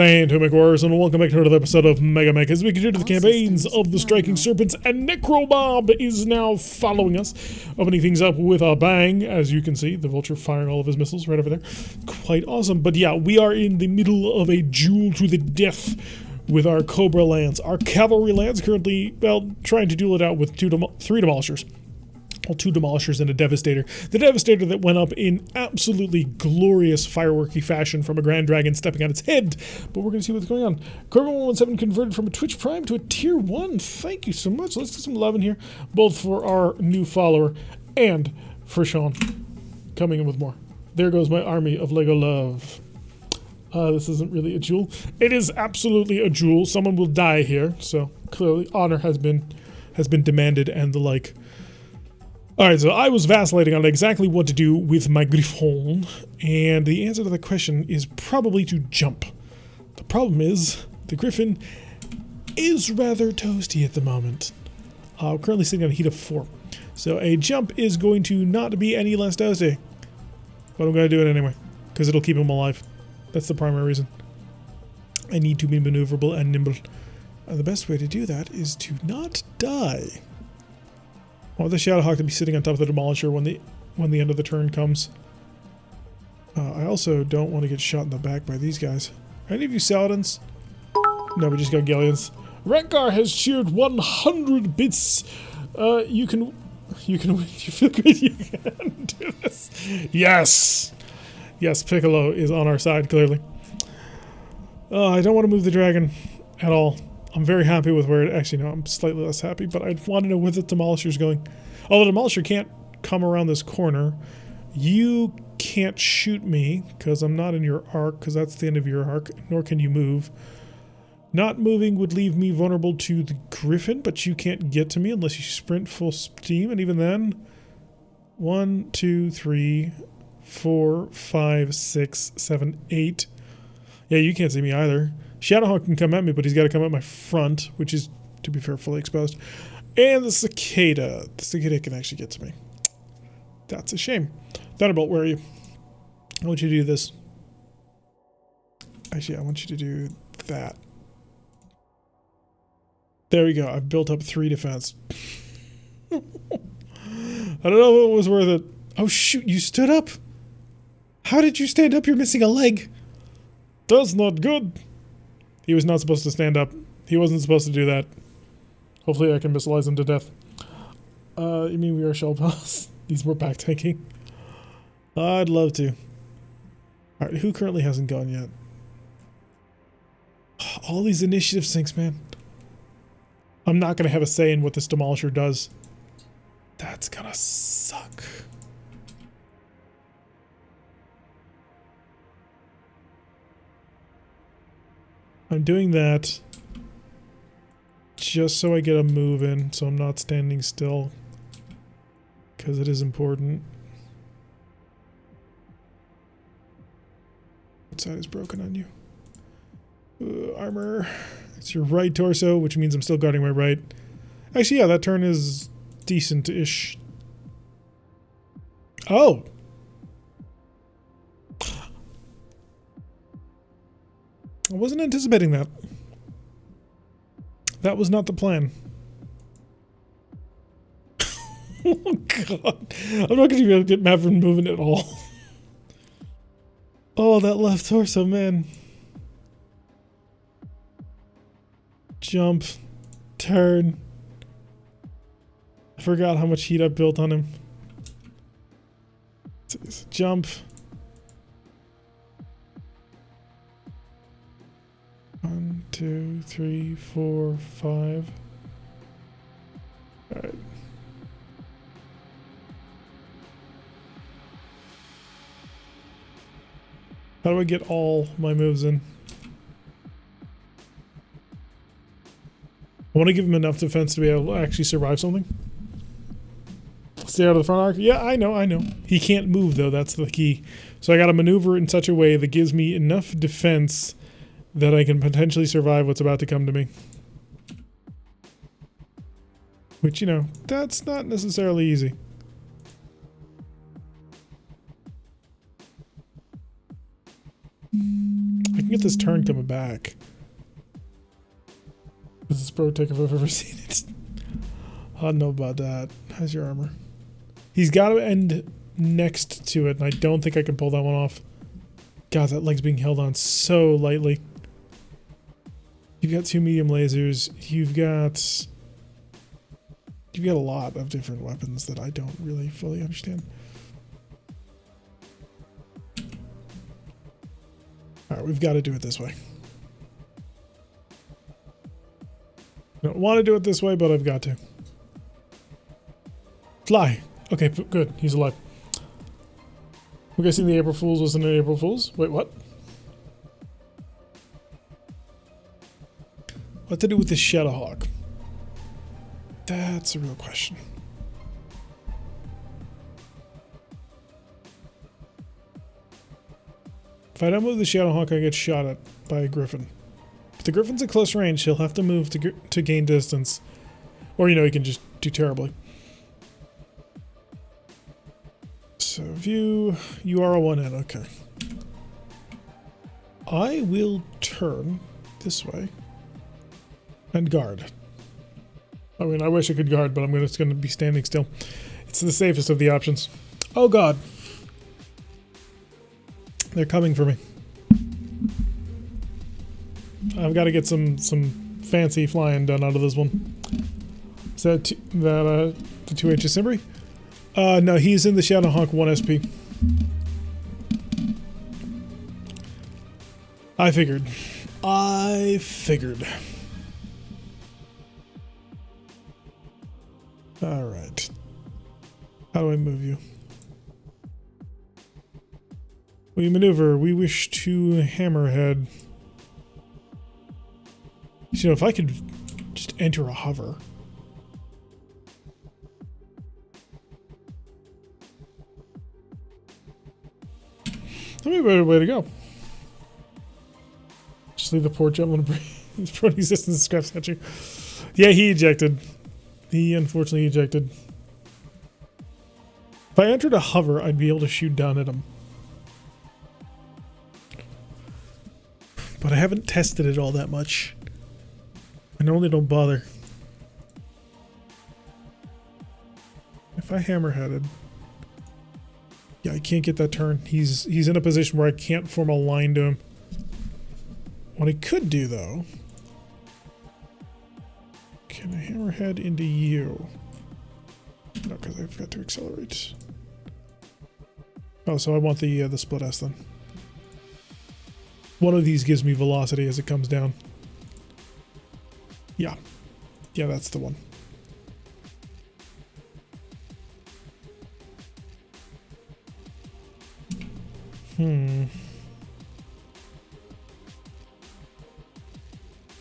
Stand to make worse, and welcome back to another episode of MegaMek as we continue the campaigns of the Striking Serpents, and Necromob is now following us, opening things up with a bang. As you can see, the Vulture firing all of his missiles right over there. Quite awesome. But yeah, we are in the middle of a duel to the death with our Cobra Lance. Our Cavalry Lance currently, well, trying to duel it out with three Demolishers. Well, two Demolishers and a Devastator. The Devastator that went up in absolutely glorious fireworky fashion from a Grand Dragon stepping on its head. But we're going to see what's going on. Cobra117 converted from a Twitch Prime to a Tier 1. Thank you so much. Let's get some love in here, both for our new follower and for Sean. Coming in with more. There goes my army of Lego love. This isn't really a duel. It is absolutely a duel. Someone will die here, so clearly honor has been demanded and the like. Alright, so I was vacillating on exactly what to do with my Griffon, and the answer to the question is probably to jump. The problem is, the Griffin is rather toasty at the moment. Currently sitting on a heat of 4. So a jump is going to not be any less toasty. But I'm going to do it anyway, because it'll keep him alive. That's the primary reason. I need to be maneuverable and nimble. And the best way to do that is to not die. I want the Shadowhawk to be sitting on top of the Demolisher when the end of the turn comes. I also don't want to get shot in the back by these guys. Are any of you Saladins? No, we just got Galleons. Rekgar has cheered 100 bits. You can win. You feel good. You can do this. Yes. Yes, Piccolo is on our side, clearly. I don't want to move the dragon at all. I'm very happy with where it... Actually, no, I'm slightly less happy, but I want to know where the Demolisher's going. Oh, the Demolisher can't come around this corner. You can't shoot me, because I'm not in your arc, because that's the end of your arc, nor can you move. Not moving would leave me vulnerable to the Griffin, but you can't get to me unless you sprint full steam, and even then... 1, 2, 3, 4, 5, 6, 7, 8... Yeah, you can't see me either. Shadowhawk can come at me, but he's got to come at my front, which is, to be fair, fully exposed. And the Cicada. The Cicada can actually get to me. That's a shame. Thunderbolt, where are you? I want you to do this. Actually, I want you to do that. There we go. I've built up 3 defense. I don't know if it was worth it. Oh, shoot. You stood up? How did you stand up? You're missing a leg. That's not good. He was not supposed to stand up. He wasn't supposed to do that. Hopefully I can missileize him to death. You mean we are shell boss? These were back tanking. I'd love to. Alright, who currently hasn't gone yet? All these initiative sinks, man. I'm not going to have a say in what this Demolisher does. That's gonna suck. I'm doing that just so I get a move in, so I'm not standing still, because it is important. What side is broken on you? Armor. It's your right torso, which means I'm still guarding my right. Actually, yeah, that turn is decent-ish. Oh! I wasn't anticipating that. That was not the plan. Oh god. I'm not going to be able to get Maverick moving at all. Oh, that left torso, man. Jump. Turn. I forgot how much heat I built on him. Jump. 1, 2, 3, 4, 5. Alright. How do I get all my moves in? I want to give him enough defense to be able to actually survive something. Stay out of the front arc? Yeah, I know. He can't move though, that's the key. So I gotta maneuver in such a way that gives me enough defense that I can potentially survive what's about to come to me. Which, you know, that's not necessarily easy. I can Get this turn coming back. This is pro tech if I've ever seen it. I don't know about that. How's your armor? He's got to end next to it, and I don't think I can pull that one off. God, that leg's being held on so lightly. You've got 2 medium lasers. You've got a lot of different weapons that I don't really fully understand. Alright, we've got to do it this way. I don't want to do it this way, but I've got to. Fly! Okay, good. He's alive. I'm guessing the April Fools wasn't an April Fools? Wait, what? What to do with the Shadowhawk? That's a real question. If I don't move the Shadowhawk, I get shot at by a Griffin. If the Griffin's at close range, he'll have to move to gain distance. Or, you know, he can just do terribly. So, view, URL1N, okay. I will turn this way and guard. I mean, I wish I could guard, but I'm just going to be standing still. It's the safest of the options. Oh, God. They're coming for me. I've got to get some fancy flying done out of this one. Is that the 2HS Simbri? No, he's in the Shadowhawk 1 SP. I figured. Alright. How do I move you? We maneuver. We wish to hammerhead. You know, if I could just enter a hover. That'd be a better way to go. Just leave the poor gentleman prone existence scrap statue. Yeah, he ejected. He unfortunately ejected. If I entered a hover, I'd be able to shoot down at him. But I haven't tested it all that much. I normally don't bother. If I hammerheaded... Yeah, I can't get that turn. He's in a position where I can't form a line to him. What I could do, though... Can I hammerhead into you? No, because I've got to accelerate. Oh, so I want the split S then. One of these gives me velocity as it comes down. Yeah. Yeah, that's the one.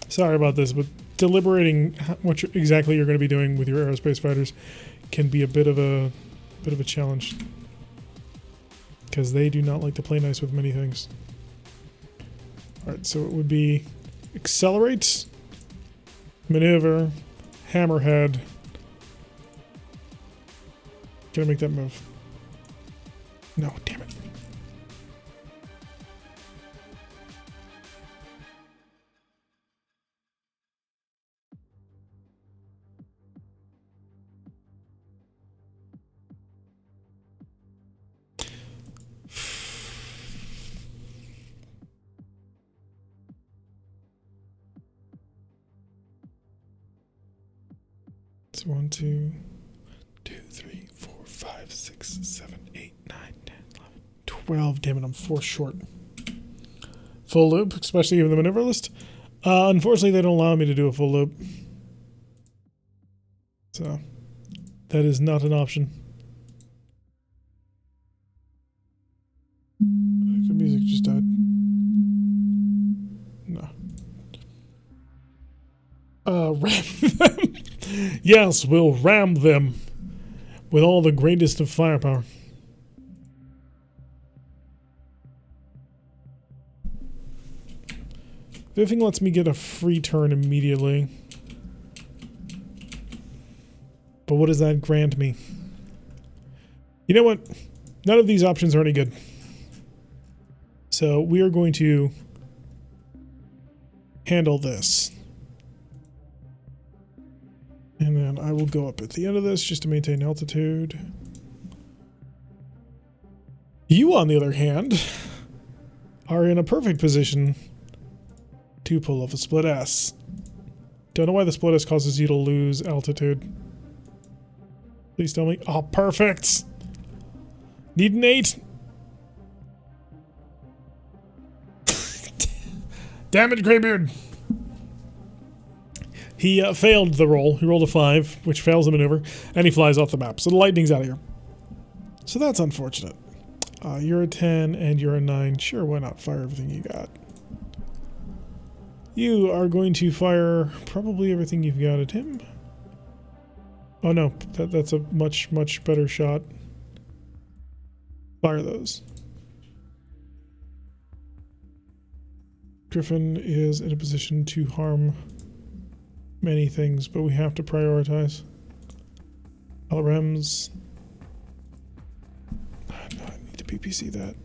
Sorry about this, but deliberating what exactly you're going to be doing with your aerospace fighters can be a bit of a challenge, because they do not like to play nice with many things. All right, so it would be accelerate, maneuver, hammerhead. Can I make that move? No, damn it. It's 1, 2, 3, 4, 5, 6, 7, 8, 9, 10, 11, 12. Damn it, I'm 4 short. Full loop, especially in the maneuver list. Unfortunately, they don't allow me to do a full loop. So, that is not an option. The music just died. No. Ram them. Yes, we'll ram them with all the greatest of firepower. Biffing lets me get a free turn immediately. But what does that grant me? You know what? None of these options are any good. So we are going to handle this. And then I will go up at the end of this just to maintain altitude. You, on the other hand, are in a perfect position to pull off a split S. Don't know why the split S causes you to lose altitude. Please tell me. Oh, perfect! Need an 8. Damn it, Greybeard! He failed the roll. He rolled a 5, which fails the maneuver, and he flies off the map. So the lightning's out of here. So that's unfortunate. You're a 10 and you're a 9. Sure, why not fire everything you got? You are going to fire probably everything you've got at him. Oh no, that's a much, much better shot. Fire those. Griffin is in a position to harm many things, but we have to prioritize. LRMs. No, I need to PPC that.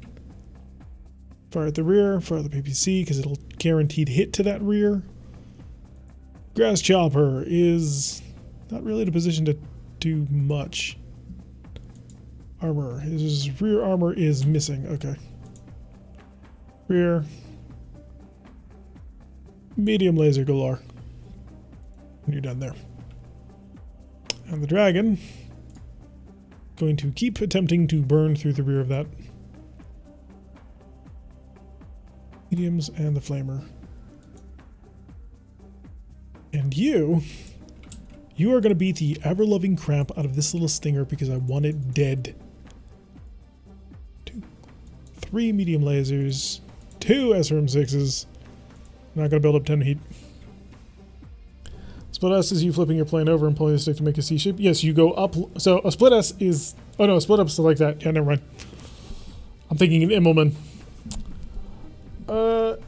Fire at the rear, fire at the PPC, because it'll guaranteed hit to that rear. Grass Chopper is not really in a position to do much. Armor. His rear armor is missing. Okay. Rear. Medium laser galore. You're done there. And the dragon going to keep attempting to burn through the rear of that. Mediums and the flamer. And you are going to beat the ever-loving crap out of this little stinger because I want it dead. 2, 3 medium lasers, 2 SRM6s. Not going to build up 10 heat. Split S is you flipping your plane over and pulling the stick to make a C shape. Yes, you go up. So a split S is... Oh no, a split up is like that. Yeah, never mind. I'm thinking of Immelman.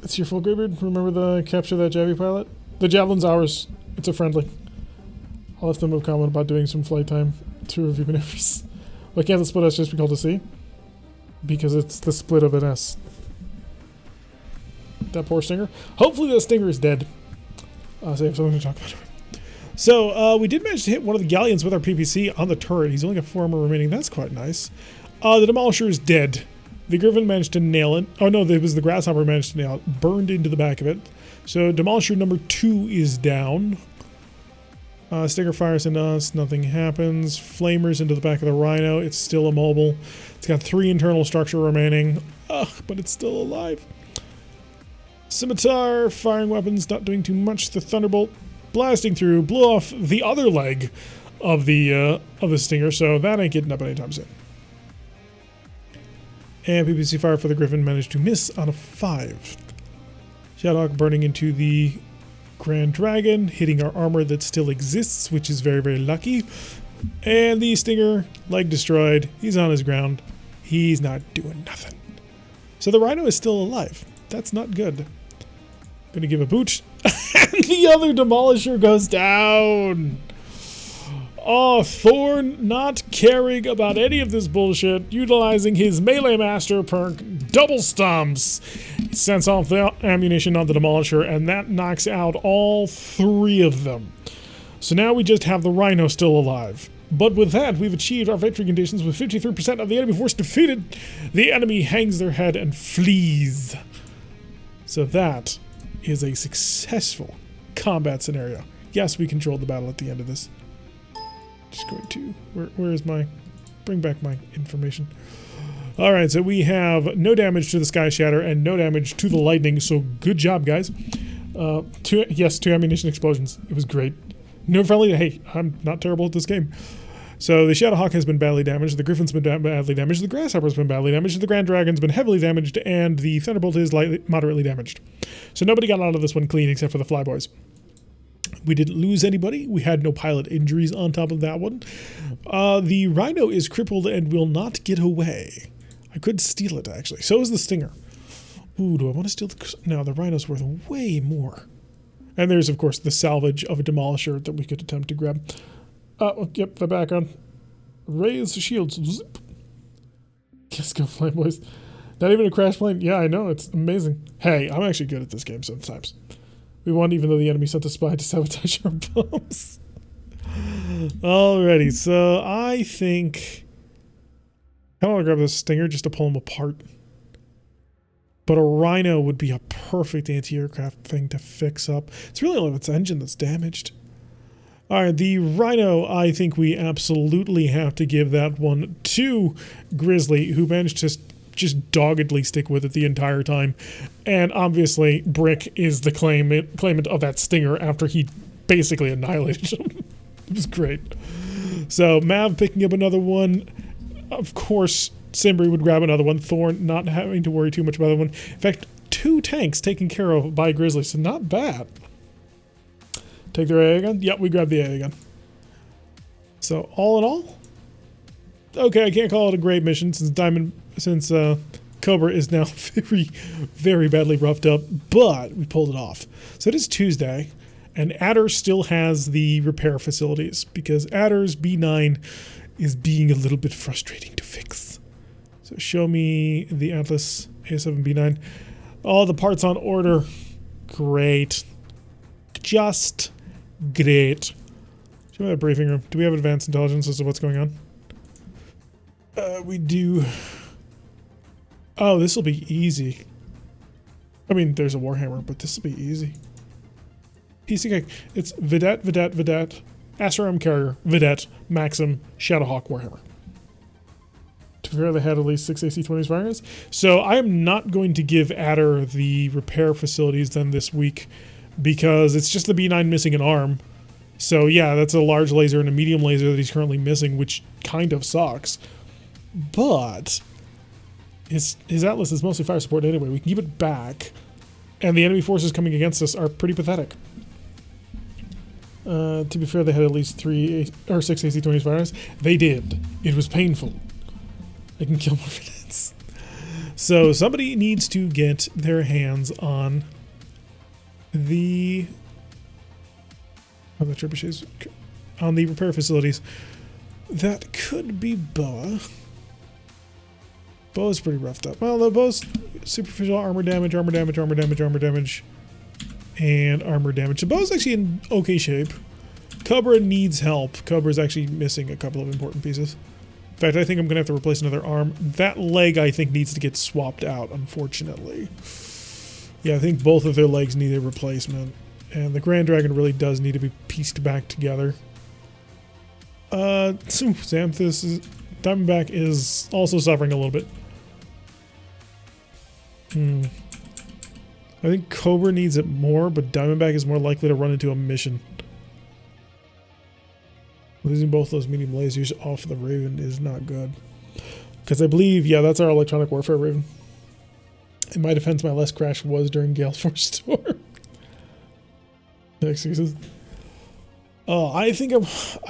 It's your full Greybeard. Remember the capture that Javi pilot? The Javelin's ours. It's a friendly. I'll have to move comment about doing some flight time to review maneuvers. Why can't the split S just be called a C? Because it's the split of an S. That poor stinger. Hopefully that stinger is dead. So I have something to talk about. So we did manage to hit one of the galleons with our PPC on the turret. He's only got 4 armor remaining. That's quite nice. The Demolisher is dead. The Griffin managed to nail it. Oh no, it was the Grasshopper managed to nail it. Burned into the back of it. So Demolisher number 2 is down. Stinger fires into us. Nothing happens. Flamers into the back of the Rhino. It's still immobile. It's got 3 internal structure remaining. Ugh, but it's still alive. Scimitar, firing weapons, not doing too much. The Thunderbolt blasting through, blew off the other leg of the Stinger, so that ain't getting up anytime soon. And PPC fire for the Griffin managed to miss on a 5. Shadowhawk burning into the Grand Dragon, hitting our armor that still exists, which is very, very lucky. And the Stinger, leg destroyed. He's on his ground. He's not doing nothing. So the Rhino is still alive. That's not good. Gonna give a boot. And the other Demolisher goes down. Oh, Thorn not caring about any of this bullshit, utilizing his Melee Master perk, double stumps. He sends off the ammunition on the Demolisher, and that knocks out all 3 of them. So now we just have the Rhino still alive. But with that, we've achieved our victory conditions with 53% of the enemy force defeated. The enemy hangs their head and flees. So that is a successful combat scenario. Yes, we controlled the battle at the end of this. Just going to... Where is my... Bring back my information. Alright, so we have no damage to the Sky Shatter and no damage to the Lightning, so good job, guys. 2 ammunition explosions. It was great. No friendly... Hey, I'm not terrible at this game. So the Shadowhawk has been badly damaged, the Griffin's been badly damaged, the Grasshopper's been badly damaged, the Grand Dragon's been heavily damaged, and the Thunderbolt is moderately damaged. So nobody got out of this one clean except for the Flyboys. We didn't lose anybody. We had no pilot injuries on top of that one. The Rhino is crippled and will not get away. I could steal it, actually. So is the Stinger. Ooh, do I want to steal the... No, the Rhino's worth way more. And there's, of course, the salvage of a Demolisher that we could attempt to grab. Yep, the background. Raise the shields. Zip. Let's go, Flame Boys. Not even a crash plane? Yeah, I know. It's amazing. Hey, I'm actually good at this game sometimes. We won even though the enemy sent a spy to sabotage our bombs. Alrighty, so I think I want to grab this Stinger just to pull them apart. But a Rhino would be a perfect anti-aircraft thing to fix up. It's really only its engine that's damaged. Alright, the Rhino, I think we absolutely have to give that one to Grizzly, who managed to just doggedly stick with it the entire time. And obviously, Brick is the claimant of that Stinger after he basically annihilated him. It was great. So, Mav picking up another one. Of course, Simbri would grab another one. Thorn not having to worry too much about that one. In fact, 2 tanks taken care of by Grizzly, so not bad. Take their AA gun? Yep, we grabbed the AA gun. So, all in all, okay, I can't call it a great mission since Cobra is now very, very badly roughed up, but we pulled it off. So it is Tuesday, and Adder still has the repair facilities because Adder's B9 is being a little bit frustrating to fix. So show me the Atlas A7B9. All the parts on order. Great. Just great. Show me that briefing room. Do we have advanced intelligence as to what's going on? We do. Oh, this will be easy. I mean, there's a Warhammer, but this will be easy. PC, it's Vedette, Vedette, Vedette, SRM Carrier, Vedette, Maxim, Shadowhawk, Warhammer. To be fair, they had at least 6 AC-20s firing us. So I am not going to give Adder the repair facilities then this week because it's just the B9 missing an arm. So yeah, that's a large laser and a medium laser that he's currently missing, which kind of sucks. But his Atlas is mostly fire support anyway. We can keep it back. And the enemy forces coming against us are pretty pathetic. To be fair, they had at least 6 AC-20s fires. They did. It was painful. I can kill more minutes. So somebody needs to get their hands on the trebuchets, on the repair facilities. That could be Boa. Boa's pretty roughed up. Well, the Boa's superficial armor damage, armor damage, armor damage, armor damage, and armor damage. So Boa's actually in okay shape. Cobra needs help. Cobra's actually missing a couple of important pieces. In fact, I think I'm going to have to replace another arm. That leg, I think, needs to get swapped out, unfortunately. Yeah, I think both of their legs need a replacement. And the Grand Dragon really does need to be pieced back together. Xanthus, Diamondback is also suffering a little bit. I think Cobra needs it more, but Diamondback is more likely to run into a mission. Losing both those medium lasers off the Raven is not good. Because I believe, yeah, that's our electronic warfare Raven. In my defense, my last crash was during Gale Force Storm. Excuses. Oh, I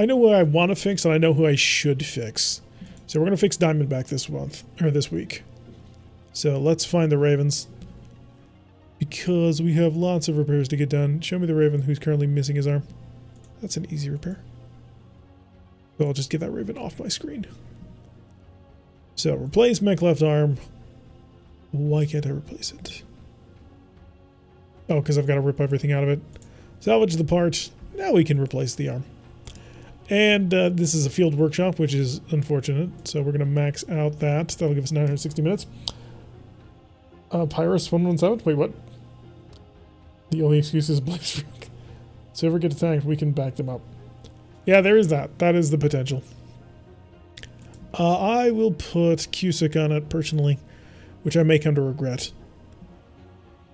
know who I want to fix, and I know who I should fix. So we're going to fix Diamondback this month, or this week. So let's find the Ravens. Because we have lots of repairs to get done. Show me the Raven who's currently missing his arm. That's an easy repair. So I'll just get that Raven off my screen. So replace mech left arm. Why can't I replace it? Oh, because I've got to rip everything out of it. Salvage the part. Now we can replace the arm. And this is a field workshop, which is unfortunate. So we're going to max out that. That'll give us 960 minutes. Pyrus 117. Wait, what? The only excuse is Blaze Rook. So if we get attacked, we can back them up. Yeah, there is that. That is the potential. I will put Cusick on it personally, which I may come to regret.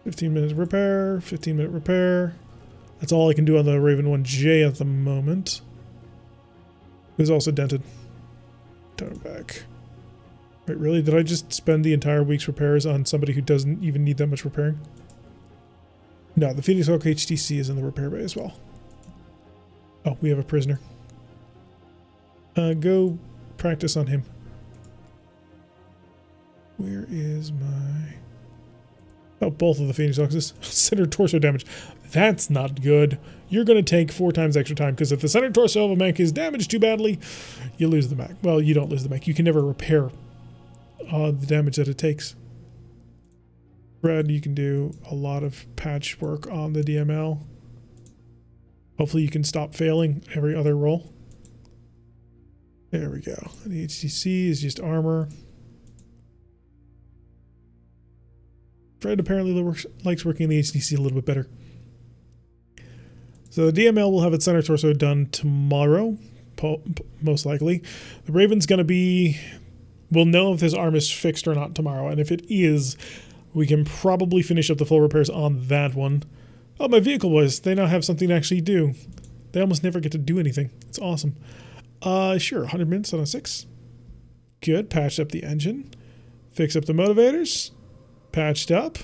15 minutes repair, 15-minute repair. That's all I can do on the Raven 1J at the moment. It was also dented. Turn it back. Wait, really? Did I just spend the entire week's repairs on somebody who doesn't even need that much repairing? No, the Phoenix Hawk HTC is in the repair bay as well. Oh, we have a prisoner. Go practice on him. Where is my... Oh, both of the Phoenix Hawks. Center torso damage. That's not good. You're going to take 4 times extra time, because if the center torso of a mech is damaged too badly, you lose the mech. Well, you don't lose the mech. You can never repair the damage that it takes. Fred, you can do a lot of patchwork on the DML. Hopefully you can stop failing every other roll. There we go. The HTC is just armor. Fred apparently likes working in the HTC a little bit better. So the DML will have its center torso done tomorrow, most likely. The Raven's going to be... We'll know if this arm is fixed or not tomorrow, and if it is, we can probably finish up the full repairs on that one. Oh, my vehicle boys, they now have something to actually do. They almost never get to do anything. It's awesome. Sure, 100 minutes on a 6. Good, patched up the engine. Fix up the motivators. Patched up.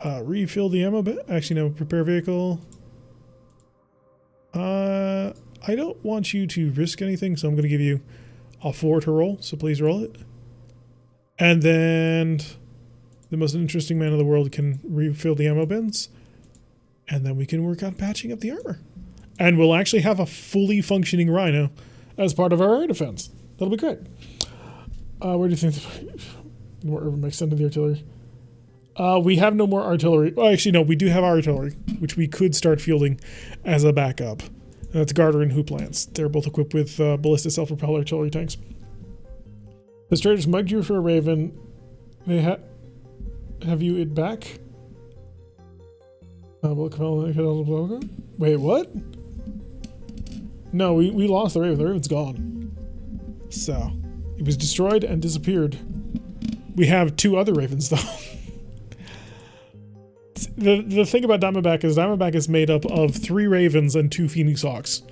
Refill the ammo bit. Actually, no, prepare vehicle. I don't want you to risk anything, so I'm going to give you a 4 to roll, so please roll it. And then the most interesting man in the world can refill the ammo bins. And then we can work on patching up the armor. And we'll actually have a fully functioning Rhino as part of our air defense. That'll be great. Where do you think more urban mech sent to the artillery? We have no more artillery. Well, actually, no, we do have artillery, which we could start fielding as a backup. And that's Garter and Hooplance. They're both equipped with ballistic self-propelled artillery tanks. The traders mugged you for a Raven. They have you it back? Wait, what? No, we lost the Raven. The Raven's gone. So, it was destroyed and disappeared. We have 2 other Ravens, though. The thing about Diamondback is made up of 3 Ravens and 2 Phoenix Hawks.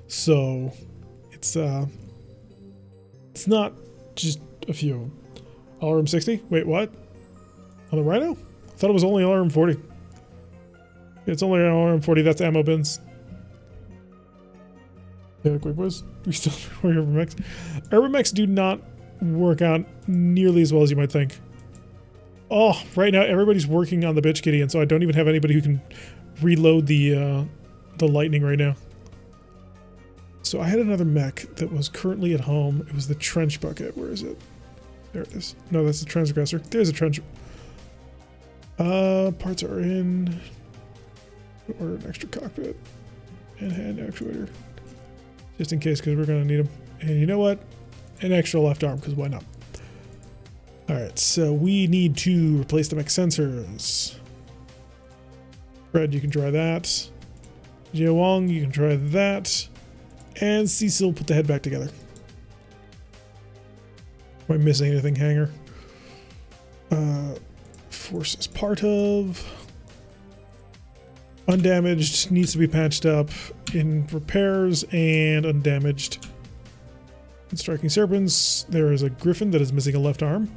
So, it's not just a few. Alarm 60? Wait, what? On the Rhino? I thought it was only Alarm 40. It's only Alarm 40, that's ammo bins. Yeah, quick boys. We still work Urban Mechs. Urban Mechs do not work out nearly as well as you might think. Oh, right now everybody's working on the bitch kitty, and so I don't even have anybody who can reload the lightning right now. So I had another mech that was currently at home. It was the trench bucket. Where is it? There it is. No, that's the transgressor. There's a trench. Parts are in. Order an extra cockpit and hand actuator, just in case, because we're going to need them. And you know what? An extra left arm, because why not? Alright, so we need to replace the mech sensors. Fred, you can try that. Jia Wong, you can try that. And Cecil, put the head back together. Am I missing anything, Hanger? Force is part of. Undamaged needs to be patched up in repairs, and undamaged. In striking serpents, there is a griffin that is missing a left arm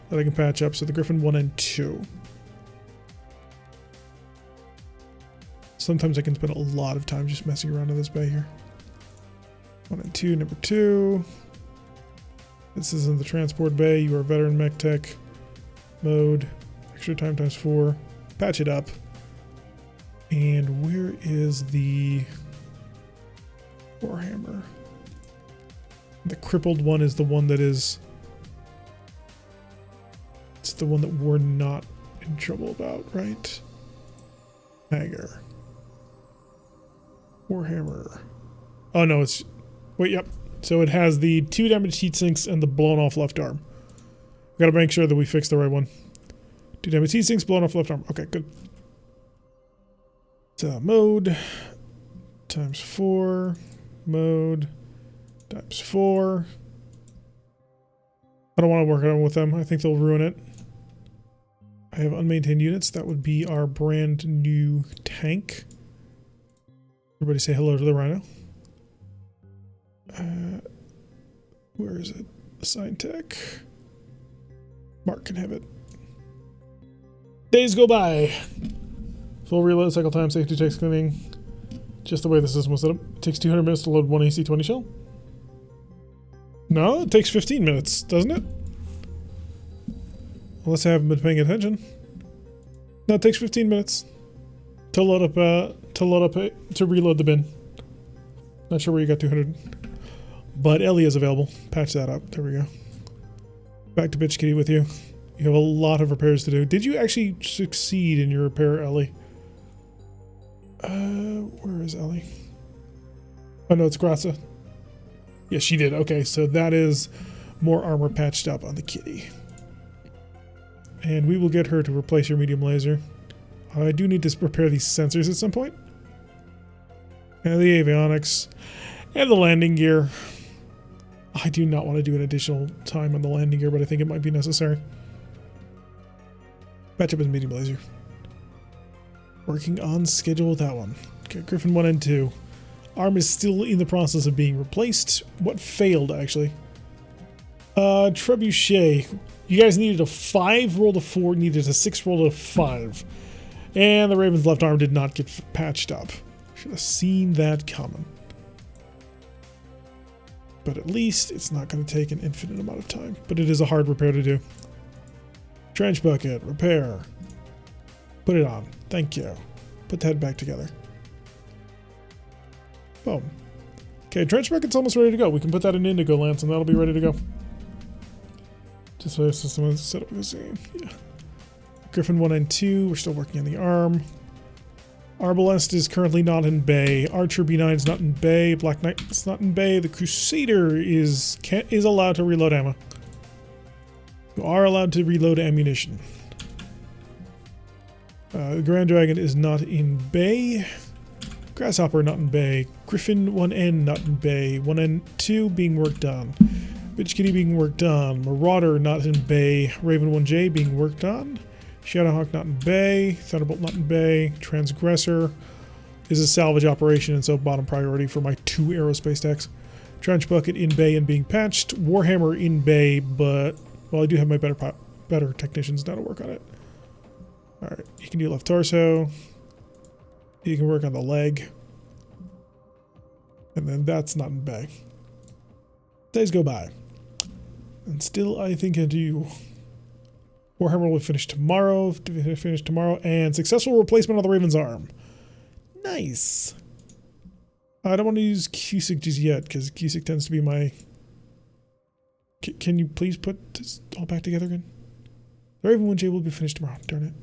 that I can patch up, so the griffin 1 and 2. Sometimes I can spend a lot of time just messing around in this bay here. 1 and 2, number 2. This is in the transport bay. You are veteran mech tech mode. Extra time times 4. Patch it up. And where is the Warhammer? The crippled one is the one that is... It's the one that we're not in trouble about, right? Hanger. Warhammer. Oh no, it's... Wait, yep. So it has the 2 damaged heat sinks and the blown off left arm. We gotta make sure that we fix the right one. 2 damaged heat sinks, blown off left arm. Okay, good. So mode times 4. Mode times 4. I don't want to work on with them. I think they'll ruin it. I have unmaintained units. That would be our brand new tank. Everybody say hello to the Rhino. Where is it? Assign tech. Mark can have it. Days go by. Full reload cycle time, safety checks cleaning. Just the way the system was set up. It takes 200 minutes to load 1 AC-20 shell. No, it takes 15 minutes, doesn't it? Unless I haven't been paying attention. No, it takes 15 minutes to load up, to reload the bin. Not sure where you got 200. But Ellie is available. Patch that up. There we go. Back to bitch kitty with you. You have a lot of repairs to do. Did you actually succeed in your repair, Ellie? Where is Ellie? Oh no, it's Graza. Yes, she did. Okay, so that is more armor patched up on the kitty. And we will get her to replace your medium laser. I do need to repair these sensors at some point. And the avionics. And the landing gear. I do not want to do an additional time on the landing gear, but I think it might be necessary. Match up with medium laser. Working on schedule with that one. Okay, Griffin 1 and 2. Arm is still in the process of being replaced. What failed, actually? Trebuchet. You guys needed a 5 roll to 4, needed a 6 roll to 5. And the Raven's left arm did not get patched up. Should have seen that coming. But at least it's not going to take an infinite amount of time. But it is a hard repair to do. Trench bucket, repair. Put it on. Thank you. Put the head back together. Boom. Okay, trench bucket's almost ready to go. We can put that in Indigo Lance and that'll be ready to go. Just so the system is set up the same. Yeah. Griffin 1 and 2, we're still working on the arm. Arbalest is currently not in bay. Archer B9 is not in bay. Black Knight is not in bay. The Crusader is allowed to reload ammo. You are allowed to reload ammunition. The Grand Dragon is not in bay. Grasshopper not in bay. Griffin 1N not in bay. 1N2 being worked on. Bitch Kitty being worked on. Marauder not in bay. Raven 1J being worked on. Shadowhawk not in bay. Thunderbolt not in bay. Transgressor is a salvage operation and so bottom priority for my 2 aerospace techs. Trench Bucket in bay and being patched. Warhammer in bay, but well, I do have my better technicians now to work on it. Alright, you can do left torso. You can work on the leg. And then that's not in bay. Days go by. And still I think I do. Warhammer will finish tomorrow. And successful replacement of the Raven's arm. Nice. I don't want to use Cusick just yet, because Cusick tends to be my... Can you please put this all back together again? The Raven 1J will be finished tomorrow. Darn it.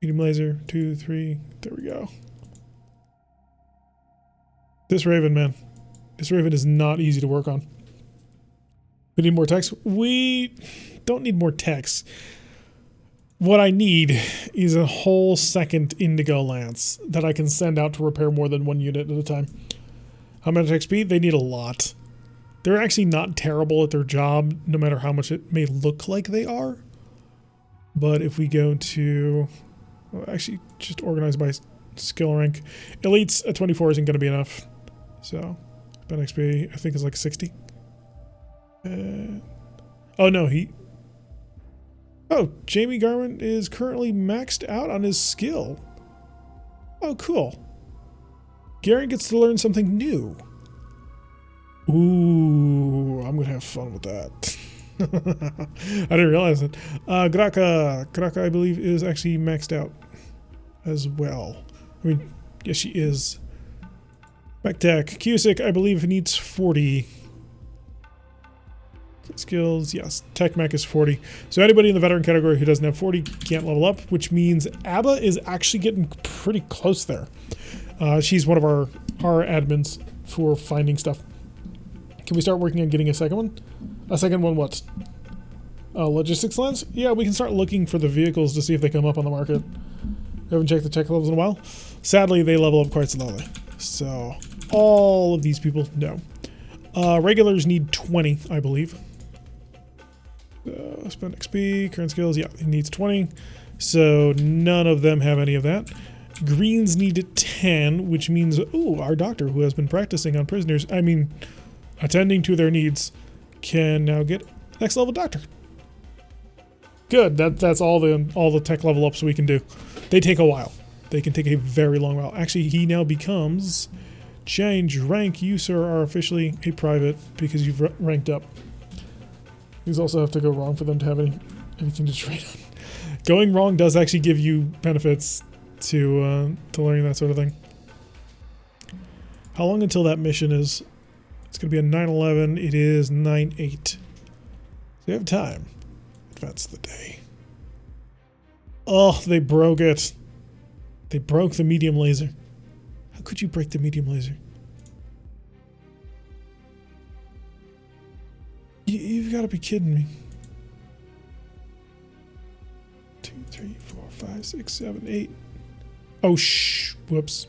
Medium laser, 2, 3. There we go. This Raven, man. This Raven is not easy to work on. We need more techs. We don't need more techs. What I need is a whole second Indigo Lance that I can send out to repair more than 1 unit at a time. How much XP? They need a lot. They're actually not terrible at their job, no matter how much it may look like they are. But if we go to... Well, actually, just organized by skill rank. Elites at 24 isn't going to be enough. So, Ben XP, I think, is like 60. Oh, no, Oh, Jamie Garman is currently maxed out on his skill. Oh, cool. Garen gets to learn something new. Ooh, I'm going to have fun with that. I didn't realize it. Graka, I believe, is actually maxed out as well. I mean, yes, she is. MacTech. Cusick, I believe, needs 40. Skills, yes. Tech Mech is 40. So anybody in the veteran category who doesn't have 40 can't level up, which means Abba is actually getting pretty close there. She's one of our admins for finding stuff. Can we start working on getting a second one? A second one what? Logistics lens? Yeah, we can start looking for the vehicles to see if they come up on the market. We haven't checked the tech levels in a while. Sadly, they level up quite slowly. So, all of these people, no. Regulars need 20, I believe. Spend XP, current skills, yeah, it needs 20. So, none of them have any of that. Greens need 10, which means, ooh, our doctor who has been practicing on prisoners, attending to their needs, can now get next level doctor. Good, that's all the tech level ups we can do. They take a while. They can take a very long while. Actually, he now becomes change rank. You, sir, are officially a private because you've ranked up. These also have to go wrong for them to have anything to trade on. Going wrong does actually give you benefits to learning that sort of thing. How long until that mission is? It's going to be a 9/11. It is 9/8. So you have time. That's the day. Oh, they broke it. They broke the medium laser. How could you break the medium laser? You've got to be kidding me. 2, 3, 4, 5, 6, 7, 8. Oh, whoops.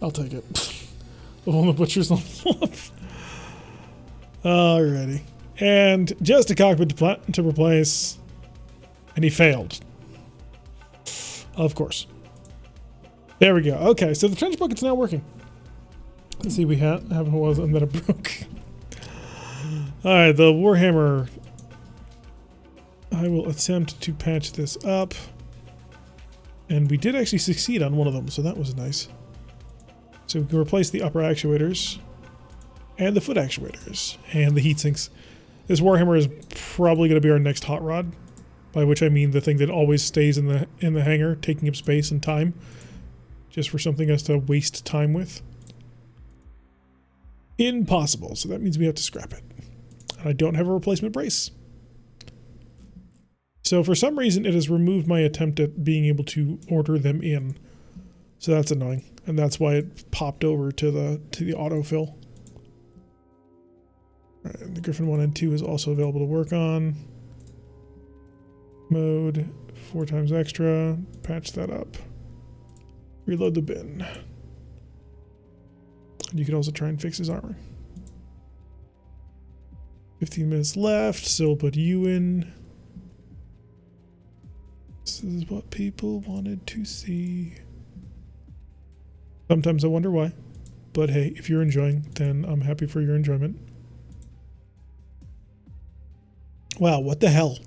I'll take it. The one the butcher's on the left. Alrighty. And just a cockpit to replace. And he failed. Of course. There we go. Okay, so the trench bucket's now working. Let's see, we have it was, and then it broke. Alright, the Warhammer. I will attempt to patch this up. And we did actually succeed on one of them, so that was nice. So we can replace the upper actuators and the foot actuators and the heat sinks. This Warhammer is probably going to be our next hot rod, by which I mean the thing that always stays in the hangar, taking up space and time, just for something else to waste time with. Impossible, so that means we have to scrap it. And I don't have a replacement brace. So for some reason it has removed my attempt at being able to order them in. So that's annoying. And that's why it popped over to the autofill. Alright, the Griffin 1 and 2 is also available to work on. Mode, 4 times extra. Patch that up. Reload the bin. And you can also try and fix his armor. 15 minutes left, so we'll put you in. This is what people wanted to see. Sometimes I wonder why. But hey, if you're enjoying, then I'm happy for your enjoyment. Wow, what the hell?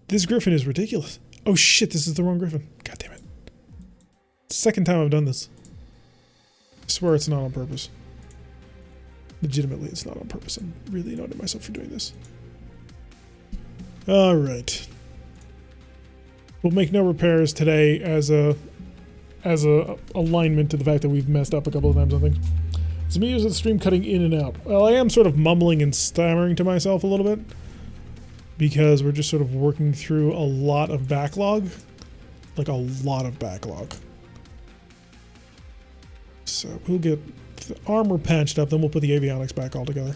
This Griffin is ridiculous. Oh shit, this is the wrong Griffin. God damn it. Second time I've done this. I swear it's not on purpose. Legitimately, it's not on purpose. I'm really annoyed at myself for doing this. Alright. We'll make no repairs today as a alignment to the fact that we've messed up a couple of times on things. It's me using the stream cutting in and out. Well, I am sort of mumbling and stammering to myself a little bit because we're just sort of working through a lot of backlog. Like a lot of backlog. So we'll get the armor patched up, then we'll put the avionics back all together.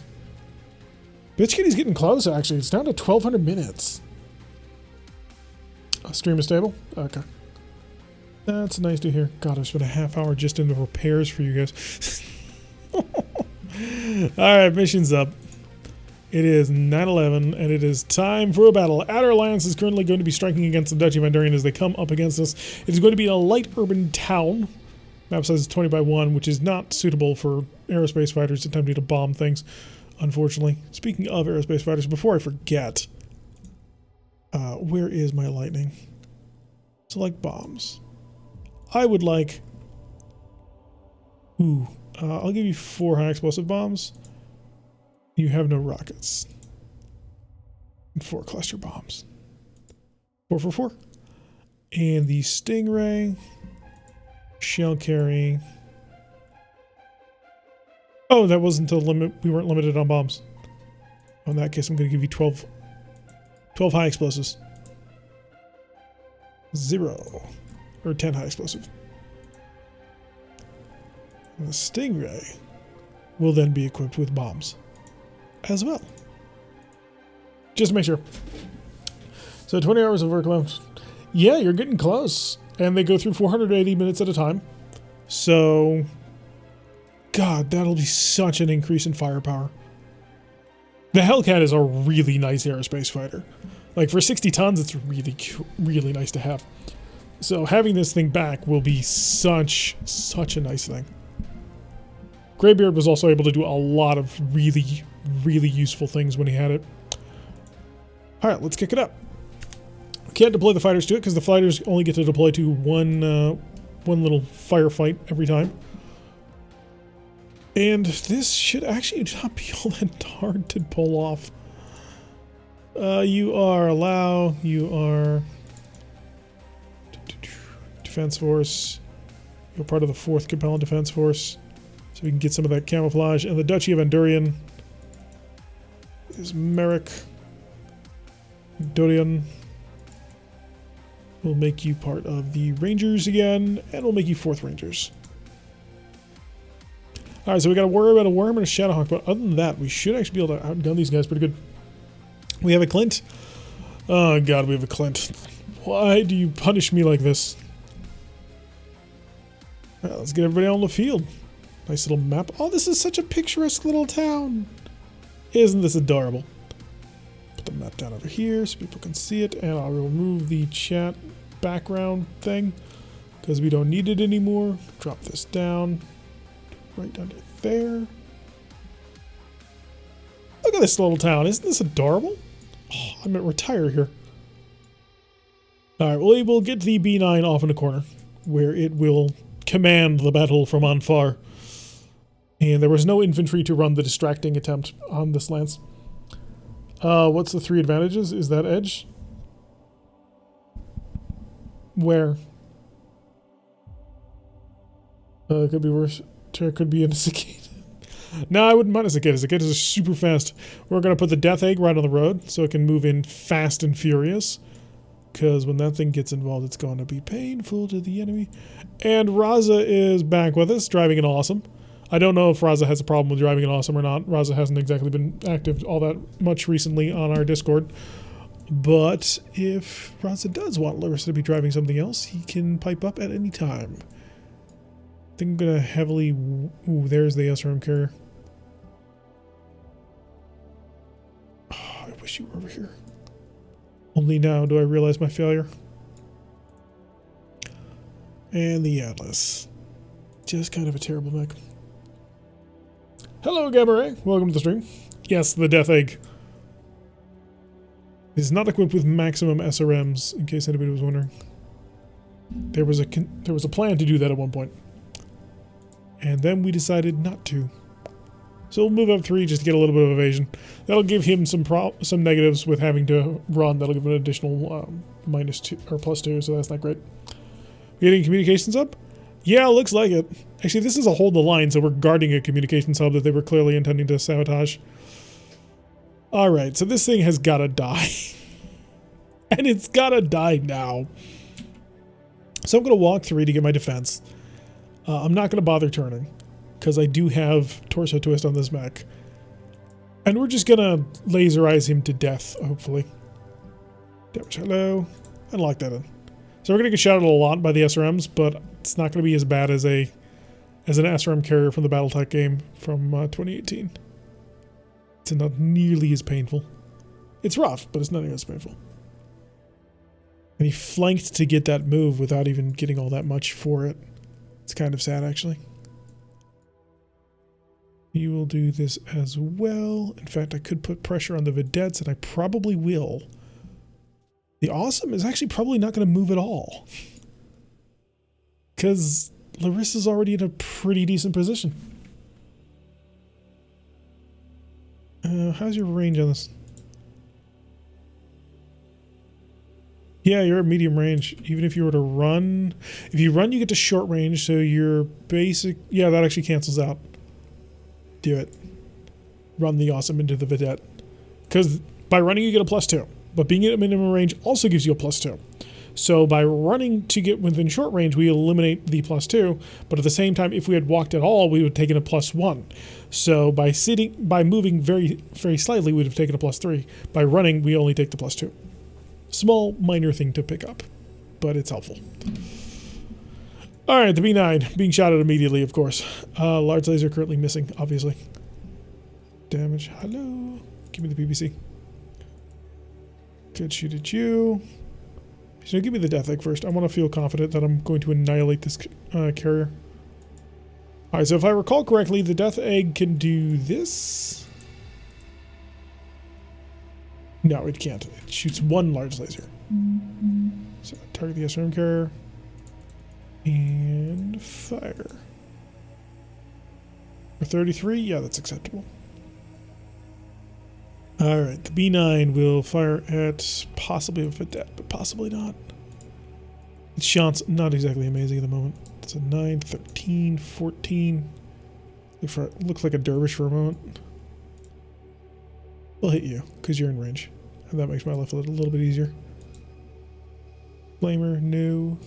Bitch Kitty's getting close, actually. It's down to 1,200 minutes. Stream is stable? Okay. That's nice to hear. God, I've spent a half hour just in the repairs for you guys. Alright, mission's up. It is 9/11, and it is time for a battle. Outer Alliance is currently going to be striking against the Duchy of Andurian as they come up against us. It is going to be in a light urban town. Map size is 20 by 1, which is not suitable for aerospace fighters attempting to bomb things, unfortunately. Speaking of aerospace fighters, before I forget, where is my lightning? Select bombs. I would like... I'll give you 4 high explosive bombs. You have no rockets. And 4 cluster bombs. 4 for 4. And the Stingray... Shell carry. Oh, that wasn't a limit. We weren't limited on bombs. In that case, I'm going to give you 12 high explosives. 0. Or 10 high explosive. And the Stingray will then be equipped with bombs as well. Just to make sure. So 20 hours of work left. Yeah, you're getting close. And they go through 480 minutes at a time. So, God, that'll be such an increase in firepower. The Hellcat is a really nice aerospace fighter. Like, for 60 tons, it's really, really nice to have. So, having this thing back will be such a nice thing. Greybeard was also able to do a lot of really, really useful things when he had it. Alright, let's kick it up. Can't deploy the fighters to it because the fighters only get to deploy to one little firefight every time. And this should actually not be all that hard to pull off. You are allow, you are defense force. You're part of the 4th Capellan Defense Force. So we can get some of that camouflage. And the Duchy of Andurian. is Merrick. Dorian. We'll make you part of the Rangers again, and we'll make you 4th Rangers. Alright, so we got a Worm and a Worm and a Shadowhawk, but other than that, we should actually be able to outgun these guys pretty good. We have a Clint. Oh god, we have a Clint. Why do you punish me like this? Well, let's get everybody on the field. Nice little map. Oh, this is such a picturesque little town. Isn't this adorable? Put the map down over here so people can see it, and I'll remove the chat background thing because we don't need it anymore. Drop this down right under there. Look at this little town. Isn't this adorable? Oh, I might retire here. Alright, well, we'll get the B9 off in a corner where it will command the battle from on far. And there was no infantry to run the distracting attempt on this lance. What's the 3 advantages? Is that edge? Where? It could be worse. It could be in a cicada. No, I wouldn't mind a cicada. Cicadas are super fast. We're going to put the Death Egg right on the road so it can move in fast and furious. Because when that thing gets involved, it's going to be painful to the enemy. And Raza is back with us, driving an awesome. I don't know if Raza has a problem with driving an awesome or not. Raza hasn't exactly been active all that much recently on our Discord. But if Raza does want Larissa to be driving something else, he can pipe up at any time. I think I'm going to heavily... Ooh, there's the SRM carrier. Oh, I wish you were over here. Only now do I realize my failure. And the Atlas. Just kind of a terrible mech. Hello, Gabaret. Welcome to the stream. Yes, the Death Egg is not equipped with maximum SRMs, in case anybody was wondering. There was a plan to do that at one point. And then we decided not to. So we'll move up 3 just to get a little bit of evasion. That'll give him some negatives with having to run. That'll give him an additional -2 or +2, so that's not great. Getting communications up? Yeah, looks like it. Actually, this is a hold the line, so we're guarding a communications hub that they were clearly intending to sabotage. Alright, so this thing has gotta die. And it's gotta die now. So I'm gonna walk 3 to get my defense. I'm not gonna bother turning, because I do have torso twist on this mech. And we're just gonna laserize him to death, hopefully. Damage, hello. And lock that in. So we're gonna get shot at a lot by the SRMs, but it's not gonna be as bad as an SRM carrier from the Battletech game from 2018. It's not nearly as painful. It's rough, but it's not nearly as painful. And he flanked to get that move without even getting all that much for it. It's kind of sad, actually. You will do this as well. In fact, I could put pressure on the vedettes, and I probably will. The awesome is actually probably not going to move at all. Because Larissa's already in a pretty decent position. How's your range on this? Yeah, you're at medium range. Even if you were to run... If you run, you get to short range, so your basic... Yeah, that actually cancels out. Do it. Run the awesome into the vedette. Because by running, you get a +2. But being at minimum range also gives you a +2. So by running to get within short range, we eliminate the +2. But at the same time, if we had walked at all, we would have taken a +1. So by moving very, very slightly, we would have taken a +3. By running, we only take the +2. Small, minor thing to pick up, but it's helpful. Alright, the B9, being shot at immediately, of course. Large laser currently missing, obviously. Damage, hello. Give me the PPC. Good shoot at you. So give me the Death Egg first. I want to feel confident that I'm going to annihilate this carrier. Alright, so if I recall correctly, the Death Egg can do this. No, it can't. It shoots 1 large laser. So target the SRM carrier. And fire. For 33? Yeah, that's acceptable. Alright, the B9 will fire at possibly a vedette, but possibly not. Its shot's not exactly amazing at the moment. It's a 9, 13, 14. Looks like a dervish for a moment. We'll hit you, because you're in range. And that makes my life a little bit easier. Flamer, no.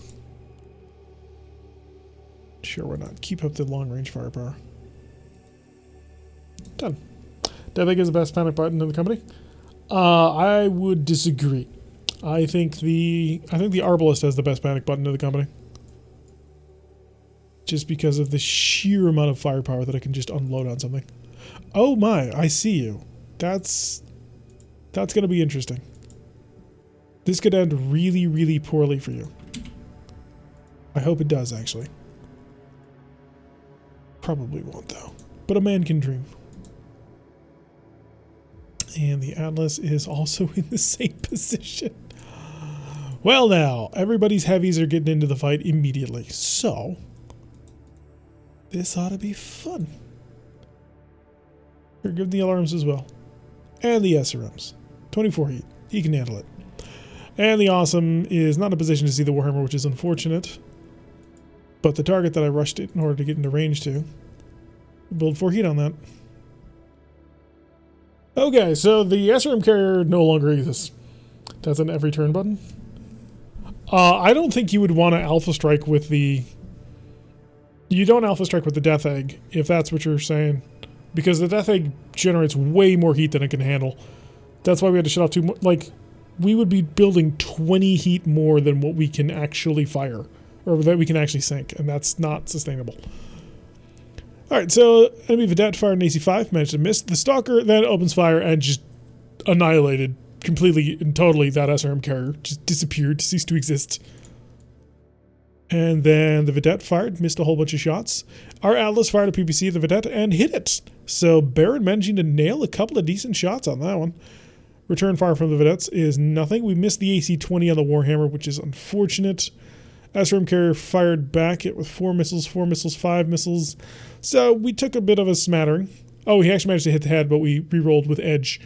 Sure, why not? Keep up the long-range firepower. Done. Do I think is the best panic button in the company? I would disagree. I think the Arbalest has the best panic button in the company. Just because of the sheer amount of firepower that I can just unload on something. Oh my, I see you. That's going to be interesting. This could end really, really poorly for you. I hope it does, actually. Probably won't, though. But a man can dream. And the Atlas is also in the same position. Well now, everybody's heavies are getting into the fight immediately. So, this ought to be fun. Here, give the alarms as well. And the SRMs. 24 heat. He can handle it. And the Awesome is not in a position to see the Warhammer, which is unfortunate. But the target that I rushed it in order to get into range to. Build 4 heat on that. Okay, so the SRM carrier no longer exists. That's an every turn button. I don't think you would want to Alpha Strike with the... You don't Alpha Strike with the Death Egg, if that's what you're saying. Because the Death Egg generates way more heat than it can handle. That's why we had to shut off 2 more... Like, we would be building 20 heat more than what we can actually fire. Or that we can actually sink, and that's not sustainable. Alright, so enemy Vedette fired an AC-5, managed to miss. The Stalker then opens fire and just annihilated completely and totally that SRM carrier. Just disappeared, ceased to exist. And then the Vedette fired, missed a whole bunch of shots. Our Atlas fired a PPC at the Vedette and hit it. So Baron managing to nail a couple of decent shots on that one. Return fire from the Vedettes is nothing. We missed the AC-20 on the Warhammer, which is unfortunate. SRM carrier fired back it with 4 missiles, 5 missiles. So we took a bit of a smattering. Oh, he actually managed to hit the head, but we re-rolled with edge.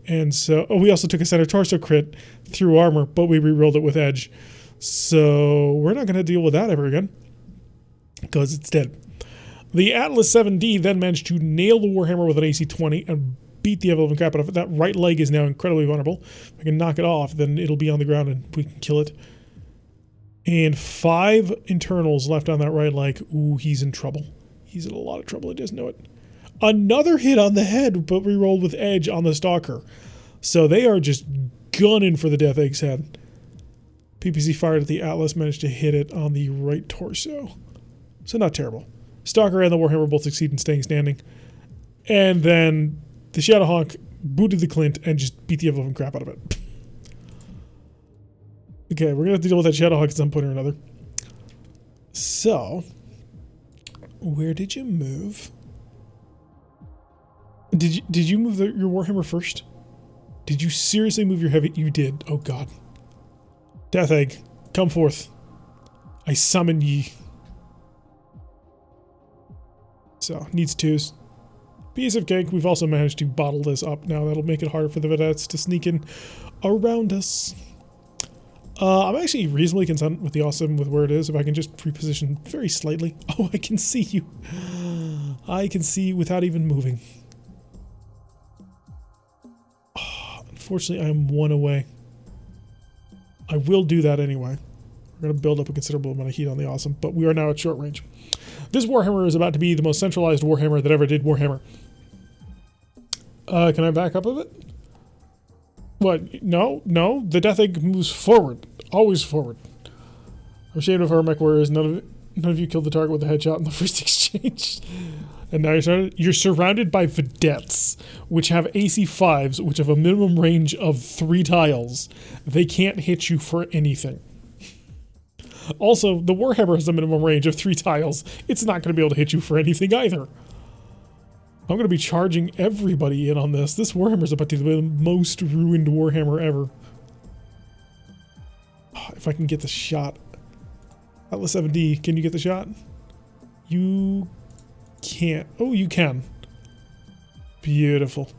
And so, oh, we also took a center torso crit through armor, but we re-rolled it with edge. So we're not going to deal with that ever again, because it's dead. The Atlas 7D then managed to nail the Warhammer with an AC-20 and beat the ever-living crap out of it. That right leg is now incredibly vulnerable. If I can knock it off, then it'll be on the ground and we can kill it. And 5 internals left on that right leg. Ooh, he's in trouble. He's in a lot of trouble. He doesn't know it. Another hit on the head, but re-rolled with edge on the Stalker. So they are just gunning for the Death Egg's head. PPC fired at the Atlas, managed to hit it on the right torso. So not terrible. Stalker and the Warhammer both succeed in staying standing. And then the Shadowhawk booted the Clint and just beat the ever-living crap out of it. Okay, we're going to have to deal with that Shadowhawk at some point or another. So, where did you move? Did you move your Warhammer first? Did you seriously move your heavy? You did. Oh god. Death Egg, come forth. I summon ye. So, needs 2s. Piece of cake. We've also managed to bottle this up now. That'll make it harder for the Vedettes to sneak in around us. I'm actually reasonably content with the Awesome with where it is. If I can just reposition very slightly. Oh, I can see you. I can see you without even moving. Oh, unfortunately, I am 1 away. I will do that anyway. We're going to build up a considerable amount of heat on the Awesome, but we are now at short range. This Warhammer is about to be the most centralized Warhammer that ever did Warhammer. Can I back up a bit? What? No, the Death Egg moves forward. Always forward. I'm ashamed of our mech warriors. None of you killed the target with a headshot in the first exchange. And now you're surrounded by Vedettes, which have AC-5s, which have a minimum range of 3 tiles. They can't hit you for anything. Also, the Warhammer has a minimum range of 3 tiles. It's not going to be able to hit you for anything either. I'm going to be charging everybody in on this. This Warhammer is about to be the most ruined Warhammer ever. Oh, if I can get the shot. Atlas 7D, can you get the shot? You can't. Oh, you can. Beautiful.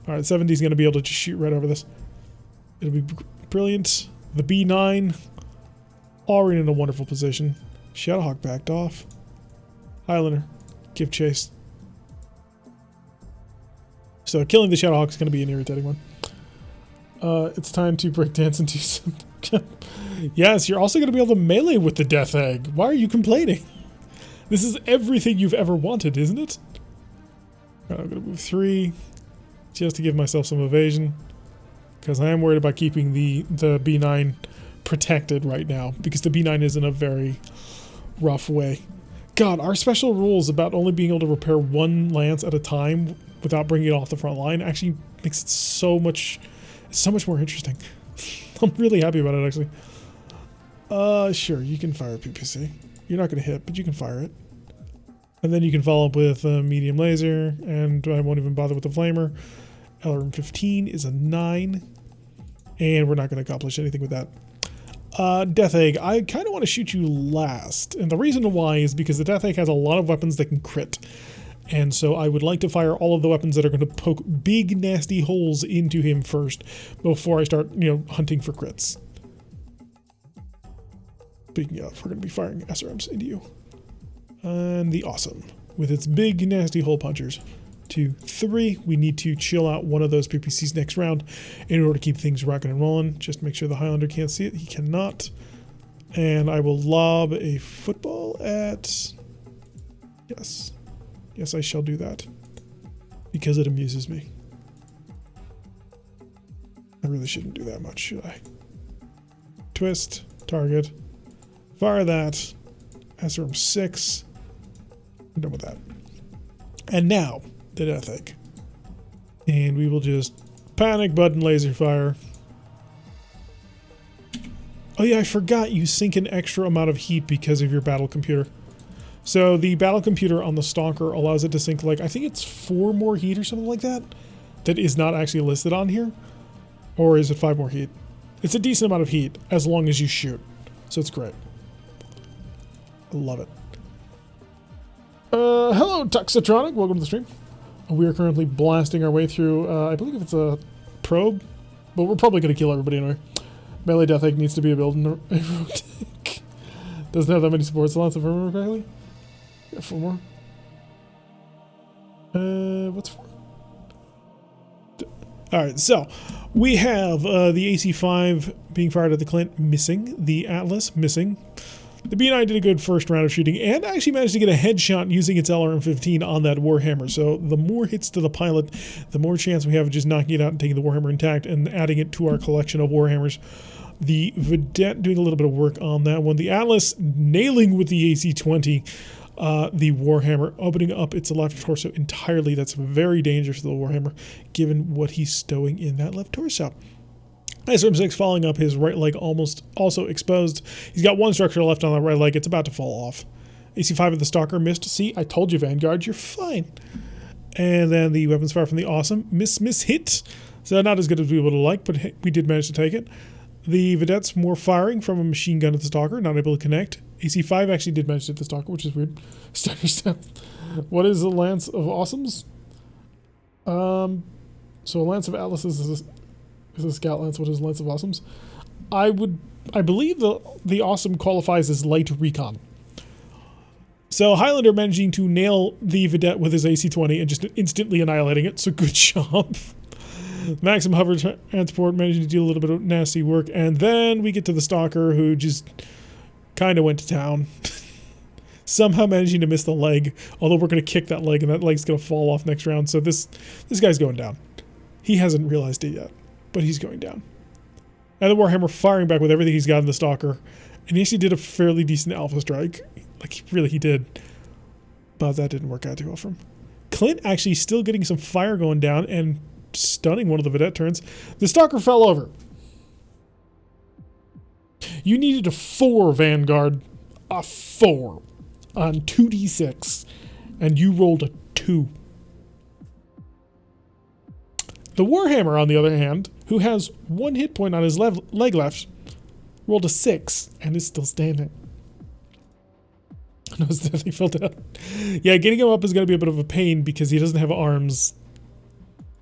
Alright, 7D is going to be able to just shoot right over this. It'll be brilliant. The B9, already in a wonderful position. Shadowhawk backed off. Highlander, give chase. So killing the Shadowhawk is going to be an irritating one. It's time to break dance and do some... Yes, you're also going to be able to melee with the Death Egg. Why are you complaining? This is everything you've ever wanted, isn't it? I'm going to move 3 just to give myself some evasion, because I am worried about keeping the B9 protected right now, because the B9 is in a very rough way. God, our special rules about only being able to repair 1 lance at a time without bringing it off the front line actually makes it so much more interesting. I'm really happy about it, actually. Sure, you can fire a PPC. You're not going to hit, but you can fire it. And then you can follow up with a medium laser, and I won't even bother with the flamer. LRM-15 is a 9, and we're not going to accomplish anything with that. Death Egg, I kind of want to shoot you last, and the reason why is because the Death Egg has a lot of weapons that can crit. And so I would like to fire all of the weapons that are going to poke big, nasty holes into him first before I start, hunting for crits. Speaking of, we're going to be firing SRMs into you. And the Awesome, with its big, nasty hole punchers. 2, 3. We need to chill out one of those PPCs next round in order to keep things rocking and rolling. Just make sure the Highlander can't see it. He cannot. And I will lob a football at... Yes. Yes, I shall do that. Because it amuses me. I really shouldn't do that much, should I? Twist. Target. Fire that. SRM 6. I'm done with that. And now, the Death Egg. And we will just panic button laser fire. Oh yeah, I forgot you sink an extra amount of heat because of your battle computer. So the battle computer on the Stalker allows it to sink, like, I think it's 4 more heat or something like that. That is not actually listed on here. Or is it 5 more heat? It's a decent amount of heat as long as you shoot. So it's great. I love it. Hello, Toxotronic. Welcome to the stream. We are currently blasting our way through, I believe it's a probe, but we're probably going to kill everybody anyway. Melee Death Egg needs to be a build. Doesn't have that many support slots, if I remember correctly. Yeah, 4 more. What's 4? Alright, so we have the AC-5 being fired at the Clint missing, the Atlas missing. The B9 did a good first round of shooting and actually managed to get a headshot using its LRM-15 on that Warhammer. So the more hits to the pilot, the more chance we have of just knocking it out and taking the Warhammer intact and adding it to our collection of Warhammers. The Vedette doing a little bit of work on that one. The Atlas nailing with the AC-20. The Warhammer opening up its left torso entirely. That's very dangerous for the Warhammer, given what he's stowing in that left torso. SRM-6 following up his right leg almost also exposed. He's got 1 structure left on the right leg. It's about to fall off. AC-5 of the Stalker missed. See, I told you, Vanguard, you're fine. And then the weapons fire from the Awesome. Miss hit. So not as good as we would have liked, but we did manage to take it. The Vedette's more firing from a machine gun at the Stalker, not able to connect. AC-5 actually did manage to hit the Stalker, which is weird. What is a Lance of Awesomes? So a Lance of Atlas is a Scout Lance. What is Lance of Awesomes? I believe the Awesome qualifies as light recon. So Highlander managing to nail the Vedette with his AC-20 and just instantly annihilating it. So good job. Maxim Hover Transport managing to do a little bit of nasty work. And then we get to the Stalker, who just kind of went to town. Somehow managing to miss the leg. Although we're going to kick that leg, and that leg's going to fall off next round. So this guy's going down. He hasn't realized it yet, but he's going down. And the Warhammer firing back with everything he's got in the Stalker. And he actually did a fairly decent alpha strike. Like, he did. But that didn't work out too well for him. Clint actually still getting some fire going down and stunning one of the Vedette turns. The Stalker fell over. You needed a 4, Vanguard. A 4 on 2d6. And you rolled a 2. The Warhammer, on the other hand, who has 1 hit point on his leg left, rolled a 6 and is still standing. No, his thing fell down. Yeah, getting him up is going to be a bit of a pain because he doesn't have arms.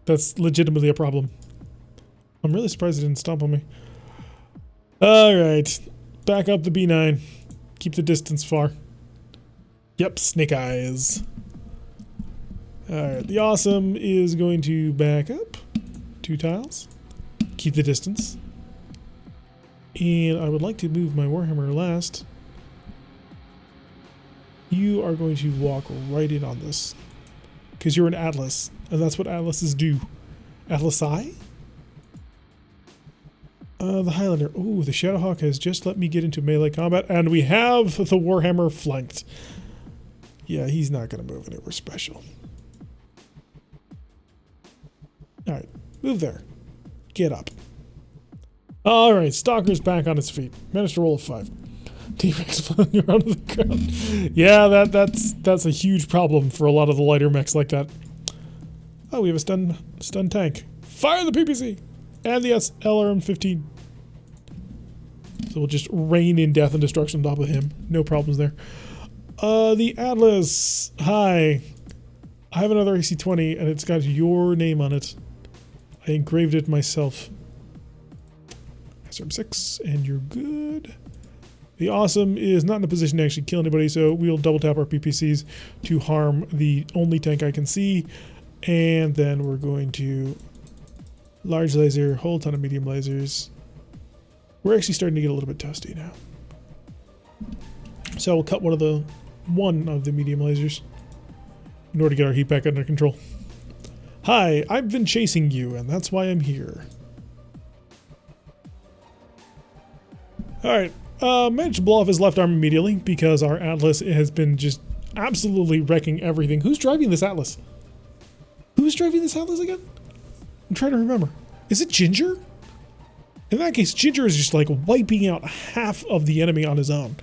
That's legitimately a problem. I'm really surprised he didn't stomp on me. Alright. Back up the B9. Keep the distance far. Yep, snake eyes. Alright, the awesome is going to back up 2 tiles. Keep the distance. And I would like to move my Warhammer last. You are going to walk right in on this. Because you're an Atlas. And that's what Atlases do. Atlas Eye? The Highlander. Oh, the Shadowhawk has just let me get into melee combat. And we have the Warhammer flanked. Yeah, he's not going to move anywhere special. Alright, move there. Get up. Alright, Stalker's back on its feet. Managed to roll a 5. T-Rex flying around the ground. Yeah, that's a huge problem for a lot of the lighter mechs like that. Oh, we have a stun tank. Fire the PPC! And the LRM-15. So we'll just rain in death and destruction on top of him. No problems there. The Atlas. Hi. I have another AC-20 and it's got your name on it. I engraved it myself. SRM-6 and you're good. The awesome is not in a position to actually kill anybody, so we'll double tap our PPCs to harm the only tank I can see. And then we're going to large laser, whole ton of medium lasers. We're actually starting to get a little bit toasty now. So we'll cut one of the medium lasers in order to get our heat back under control. Hi, I've been chasing you, and that's why I'm here. Alright, managed to blow off his left arm immediately because our Atlas has been just absolutely wrecking everything. Who's driving this Atlas? Who's driving this Atlas again? I'm trying to remember. Is it Ginger? In that case, Ginger is just like wiping out half of the enemy on his own.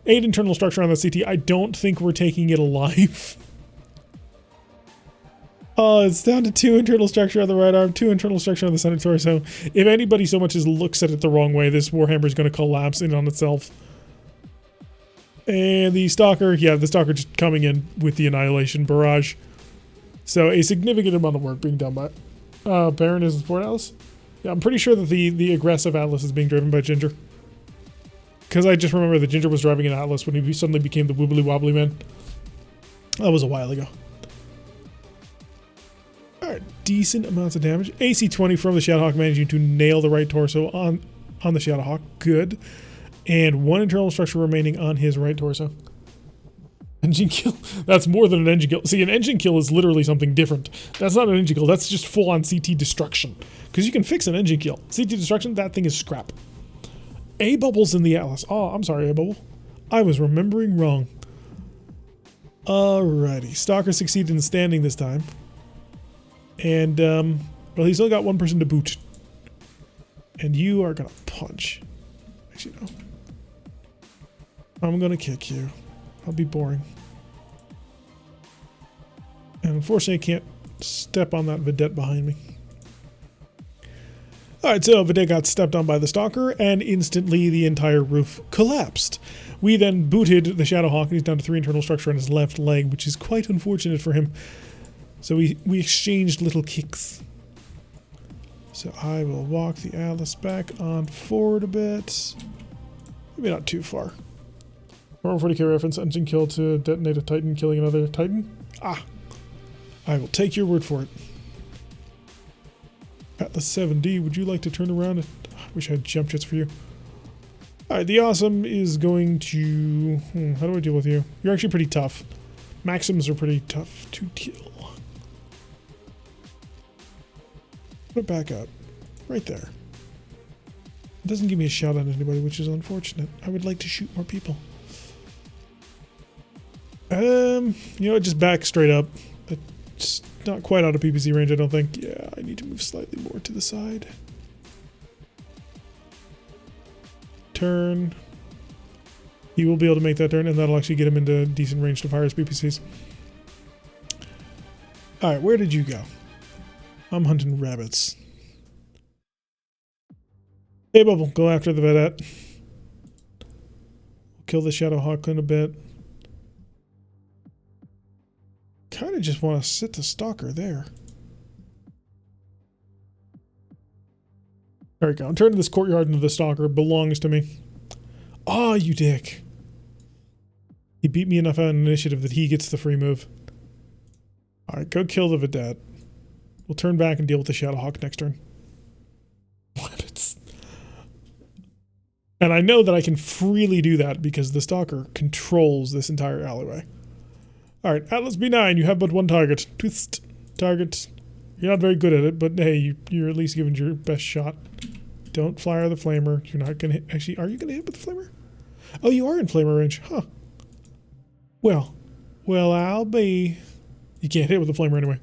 8 internal structure on the CT. I don't think we're taking it alive. It's down to 2 internal structure on the right arm, 2 internal structure on the center torso. If anybody so much as looks at it the wrong way, this Warhammer is going to collapse in on itself. And the Stalker, yeah, the Stalker just coming in with the Annihilation Barrage. So a significant amount of work being done by Baron is the support Atlas. Yeah, I'm pretty sure that the aggressive Atlas is being driven by Ginger. Because I just remember that Ginger was driving an Atlas when he suddenly became the Wobbly Wobbly Man. That was a while ago. Alright, decent amounts of damage. AC-20 from the Shadowhawk managing to nail the right torso on the Shadowhawk. Good. And 1 internal structure remaining on his right torso. Engine kill. That's more than an engine kill. See, an engine kill is literally something different. That's not an engine kill. That's just full-on CT destruction. Because you can fix an engine kill. CT destruction, that thing is scrap. A-Bubble's in the Atlas. Oh, I'm sorry, A-Bubble. I was remembering wrong. Alrighty. Stalker succeeded in standing this time. And, well, he's only got 1 person to boot. And you are gonna punch. Actually, no. I'm gonna kick you. I'll be boring. And unfortunately, I can't step on that Vedette behind me. Alright, so Vedette got stepped on by the Stalker, and instantly the entire roof collapsed. We then booted the Shadowhawk, and he's down to 3 internal structure on his left leg, which is quite unfortunate for him. So we exchanged little kicks. So I will walk the Atlas back on forward a bit. Maybe not too far. 440k reference, engine kill to detonate a Titan, killing another Titan. Ah! I will take your word for it. Atlas 7D, would you like to turn around? I wish I had jump jets for you. Alright, the awesome is going to... how do I deal with you? You're actually pretty tough. Maxims are pretty tough to kill. Put it back up. Right there. It doesn't give me a shot on anybody, which is unfortunate. I would like to shoot more people. You know, just back straight up. It's not quite out of PPC range, I don't think. Yeah, I need to move slightly more to the side. Turn. He will be able to make that turn, and that'll actually get him into decent range to fire his PPCs. Alright, where did you go? I'm hunting rabbits. Hey, Bubble, go after the Vedette. Kill the Shadowhawk in a bit. Kind of just want to sit the Stalker there. There we go. I'm turning this courtyard into the Stalker. It belongs to me. Ah, you dick. He beat me enough on initiative that he gets the free move. Alright, go kill the Vedette. We'll turn back and deal with the Shadowhawk next turn. What? And I know that I can freely do that because the Stalker controls this entire alleyway. Alright, Atlas B9, you have but one target. Twist. Target. You're not very good at it, but hey, you're at least giving your best shot. Don't fire the flamer. You're not gonna hit. Actually, are you gonna hit with the flamer? Oh, you are in flamer range. Huh. Well, I'll be... You can't hit with the flamer anyway.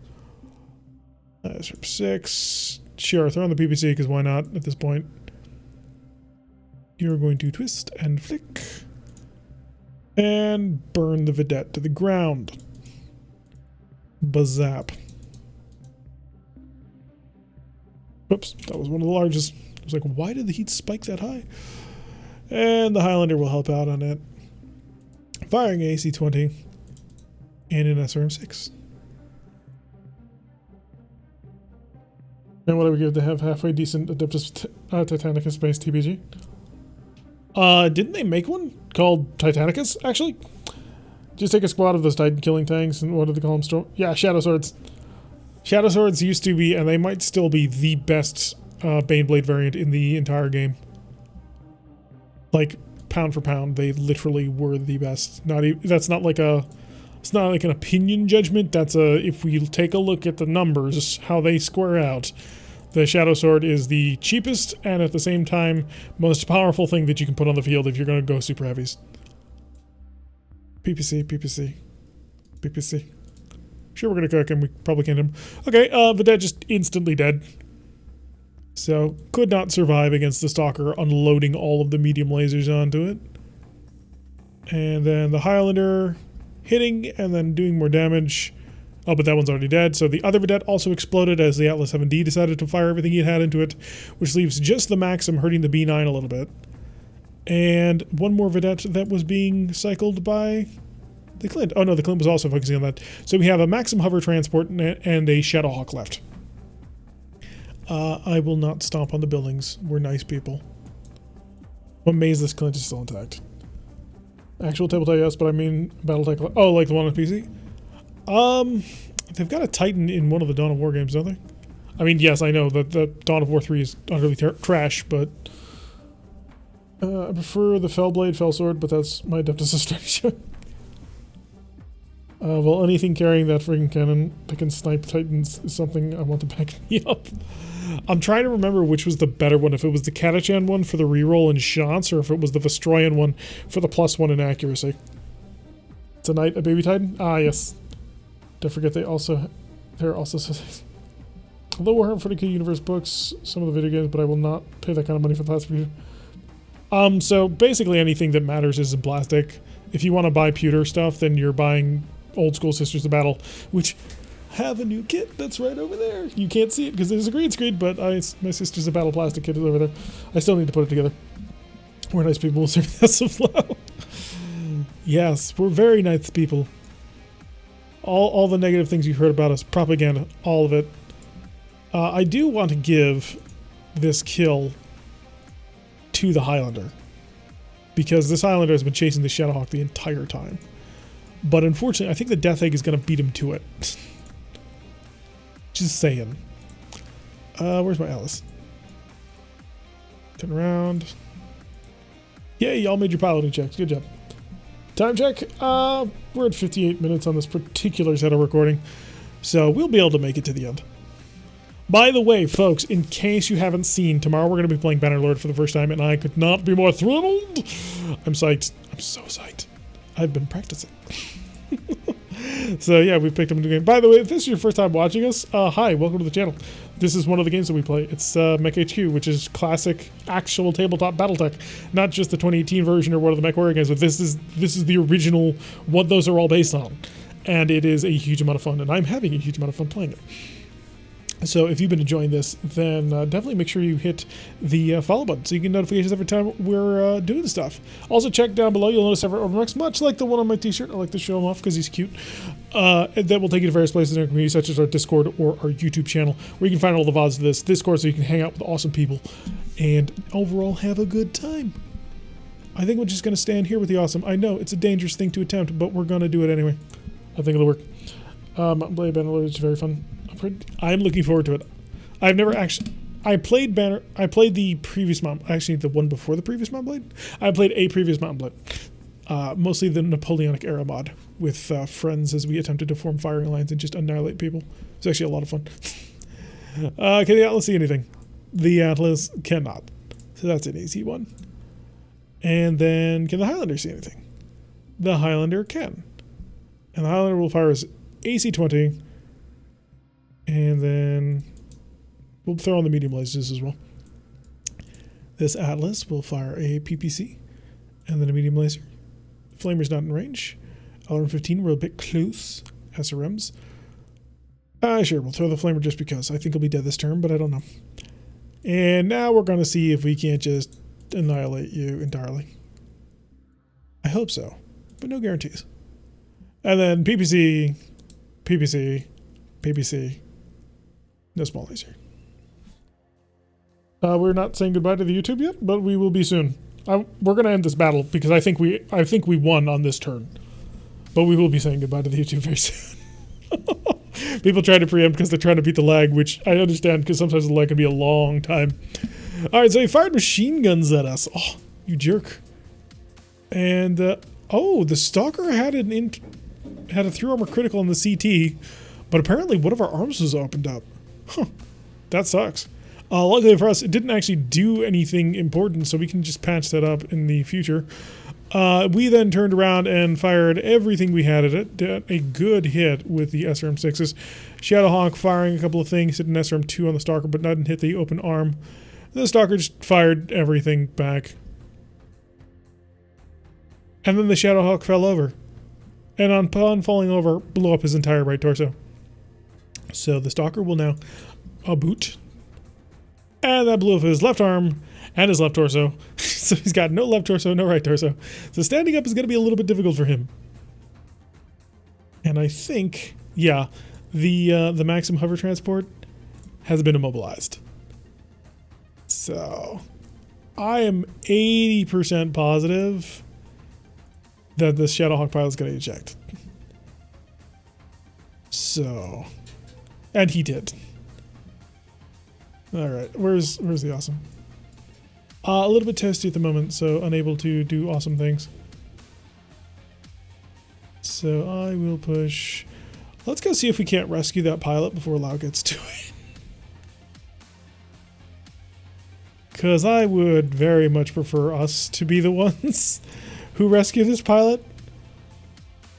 That's from 6. Sure, throw on the PPC, because why not at this point? You're going to twist and flick. And burn the Vedette to the ground. Bazap. Oops, that was one of the largest. I was like, why did the heat spike that high? And the Highlander will help out on it. Firing AC-20 and an SRM-6. And what do we give to have halfway decent Adeptus Titanicus Space TPG? Didn't they make one called Titanicus, actually? Just take a squad of those Titan killing tanks, and what do they call them? Yeah, Shadow Swords. Shadow Swords used to be, and they might still be, the best Baneblade variant in the entire game. Like, pound for pound, they literally were the best. That's not like a... It's not like an opinion judgment, that's a... If we take a look at the numbers, how they square out, the Shadow Sword is the cheapest, and at the same time, most powerful thing that you can put on the field if you're going to go super heavies. PPC, PPC, PPC. Sure, we're going to cook him. We probably can't him. Okay, Vedette just instantly dead. So, could not survive against the Stalker unloading all of the medium lasers onto it. And then the Highlander hitting and then doing more damage. Oh, but that one's already dead. So the other Vedette also exploded as the Atlas 7D decided to fire everything he had into it, which leaves just the Maxim hurting the B9 a little bit. And one more Vedette that was being cycled by the Clint. Oh no, the Clint was also focusing on that. So we have a Maxim hover transport and a Shadowhawk left. I will not stomp on the buildings. We're nice people. I'm amazed this Clint is still intact. Actual tabletop, yes, but I mean Battletech. Oh, like the one on PC? They've got a Titan in one of the Dawn of War games, don't they? I mean, yes, I know that the Dawn of War 3 is utterly trash, but I prefer the Fellblade, Fellsword, but that's my Adeptus Strategy. Well, anything carrying that freaking cannon that can snipe Titans is something I want to back me up. I'm trying to remember which was the better one, if it was the Catachan one for the reroll and shots, or if it was the Vestroyan one for the +1 in accuracy. Tonight, a baby Titan? Ah, yes. Don't forget they're also although we're for the Kid Universe books, some of the video games, but I will not pay that kind of money for the last video. So basically anything that matters is in plastic. If you want to buy pewter stuff, then you're buying Old School Sisters of Battle, which have a new kit that's right over there. You can't see it because there's a green screen, but my Sisters of Battle plastic kit is over there. I still need to put it together. We're nice people. We'll serve that some flow. Yes, we're very nice people. All the negative things you heard about us, propaganda, all of it. I do want to give this kill to the Highlander, because this Highlander has been chasing the Shadowhawk the entire time. But unfortunately, I think the Death Egg is going to beat him to it. Just saying. Where's my Alice? Turn around. Yay, y'all made your piloting checks. Good job. Time check. We're at 58 minutes on this particular set of recording, so we'll be able to make it to the end. By the way, folks, in case you haven't seen, tomorrow we're going to be playing Bannerlord for the first time, and I could not be more thrilled. I'm psyched. I'm so psyched. I've been practicing. So yeah, we picked up a new game. By the way, if this is your first time watching us, hi, welcome to the channel. This is one of the games that we play. It's Mech HQ, which is classic, actual tabletop BattleTech, not just the 2018 version or one of the Mech Warrior games, but this is the original, what those are all based on. And it is a huge amount of fun, and I'm having a huge amount of fun playing it. So if you've been enjoying this, then definitely make sure you hit the follow button so you get notifications every time we're doing stuff. Also check down below, you'll notice several overmarks, much like the one on my t-shirt. I like to show him off because he's cute. That will take you to various places in our community, such as our Discord or our YouTube channel, where you can find all the VODs of this Discord so you can hang out with awesome people and overall have a good time. I think we're just going to stand here with the awesome. I know it's a dangerous thing to attempt, but we're going to do it anyway. I think it'll work. Blade Bannerlord is very fun. I'm looking forward to it. I've never actually... I played the previous Mountain... Actually, the one before the previous Mountain Blade. I played a previous Mountain Blade. Mostly the Napoleonic era mod with friends as we attempted to form firing lines and just annihilate people. It's actually a lot of fun. Can the Atlas see anything? The Atlas cannot. So that's an easy one. And then, can the Highlander see anything? The Highlander can. And the Highlander will fire his AC-20. And then we'll throw on the medium lasers as well. This Atlas will fire a PPC. And then a medium laser. Flamer's not in range. LRM-15, we're a bit close. SRMs. Sure, we'll throw the Flamer just because. I think he'll be dead this turn, but I don't know. And now we're going to see if we can't just annihilate you entirely. I hope so, but no guarantees. And then PPC, PPC, PPC. No small laser. We're not saying goodbye to the YouTube yet, but we will be soon. We're going to end this battle because I think we won on this turn. But we will be saying goodbye to the YouTube very soon. People try to preempt because they're trying to beat the lag, which I understand because sometimes the lag can be a long time. Alright, so he fired machine guns at us. Oh, you jerk. And, oh, the Stalker had a 3 armor critical on the CT, but apparently one of our arms was opened up. Huh. That sucks. Luckily for us, it didn't actually do anything important, so we can just patch that up in the future. We then turned around and fired everything we had at it. Did a good hit with the SRM-6s. Shadowhawk firing a couple of things, hit an SRM-2 on the Stalker, but didn't hit the open arm. The Stalker just fired everything back. And then the Shadowhawk fell over. And upon falling over, blew up his entire right torso. So the Stalker will now boot. And that blew up his left arm and his left torso. So he's got no left torso, no right torso. So standing up is going to be a little bit difficult for him. And I think, yeah, the Maxim hover transport has been immobilized. So I am 80% positive that this Shadowhawk pilot is going to eject. So, and he did. All right, where's the awesome? A little bit toasty at the moment, so unable to do awesome things. So I will push. Let's go see if we can't rescue that pilot before Lau gets to it. Because I would very much prefer us to be the ones who rescue this pilot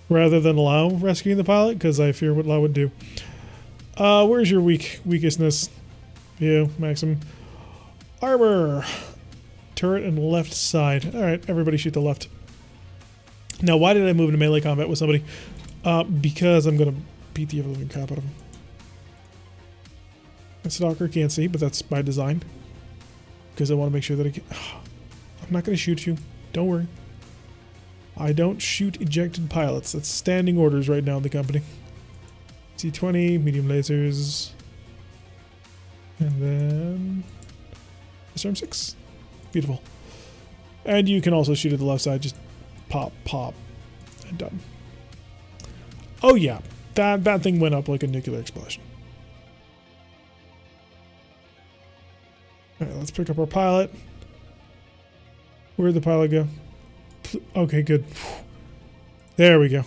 rather than Lau rescuing the pilot, because I fear what Lau would do. Where's your weakestness? You, Maxim. Armor. Turret and left side. Alright, everybody shoot the left. Now, why did I move into melee combat with somebody? Because I'm going to beat the ever-living crap out of him. The Stalker can't see, but that's by design. Because I want to make sure that I can... I'm not going to shoot you. Don't worry. I don't shoot ejected pilots. That's standing orders right now in the company. C-20, medium lasers. And then... SRM-6. Beautiful. And you can also shoot at the left side. Just pop, pop, and done. Oh yeah, that thing went up like a nuclear explosion. Alright, let's pick up our pilot. Where'd the pilot go? Okay, good. There we go.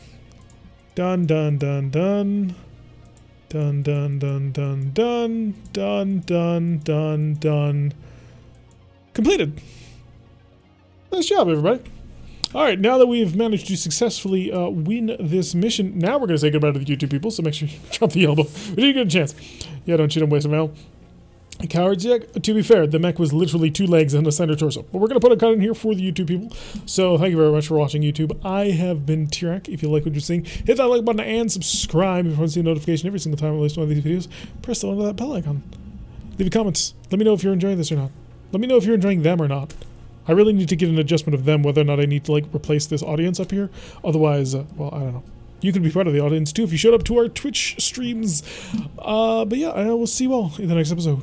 Done, done, done, done. Done, done, done, done, done. Done, done, done, done. Completed. Nice job, everybody. Alright, now that we've managed to successfully win this mission, now we're going to say goodbye to the YouTube people, so make sure you drop the elbow. We didn't get a chance. Yeah, don't shoot him, waste of ammo. Cowards, yeah, to be fair, the mech was literally 2 legs and a center torso. But we're going to put a cut in here for the YouTube people. So thank you very much for watching, YouTube. I have been Tirak. If you like what you're seeing, hit that like button and subscribe if you want to see a notification every single time I release one of these videos. Press the one with that bell icon. Leave comments. Let me know if you're enjoying this or not. Let me know if you're enjoying them or not. I really need to get an adjustment of them, whether or not I need to like replace this audience up here. Otherwise, well, I don't know. You could be part of the audience too if you showed up to our Twitch streams. But yeah, I will see you all in the next episode.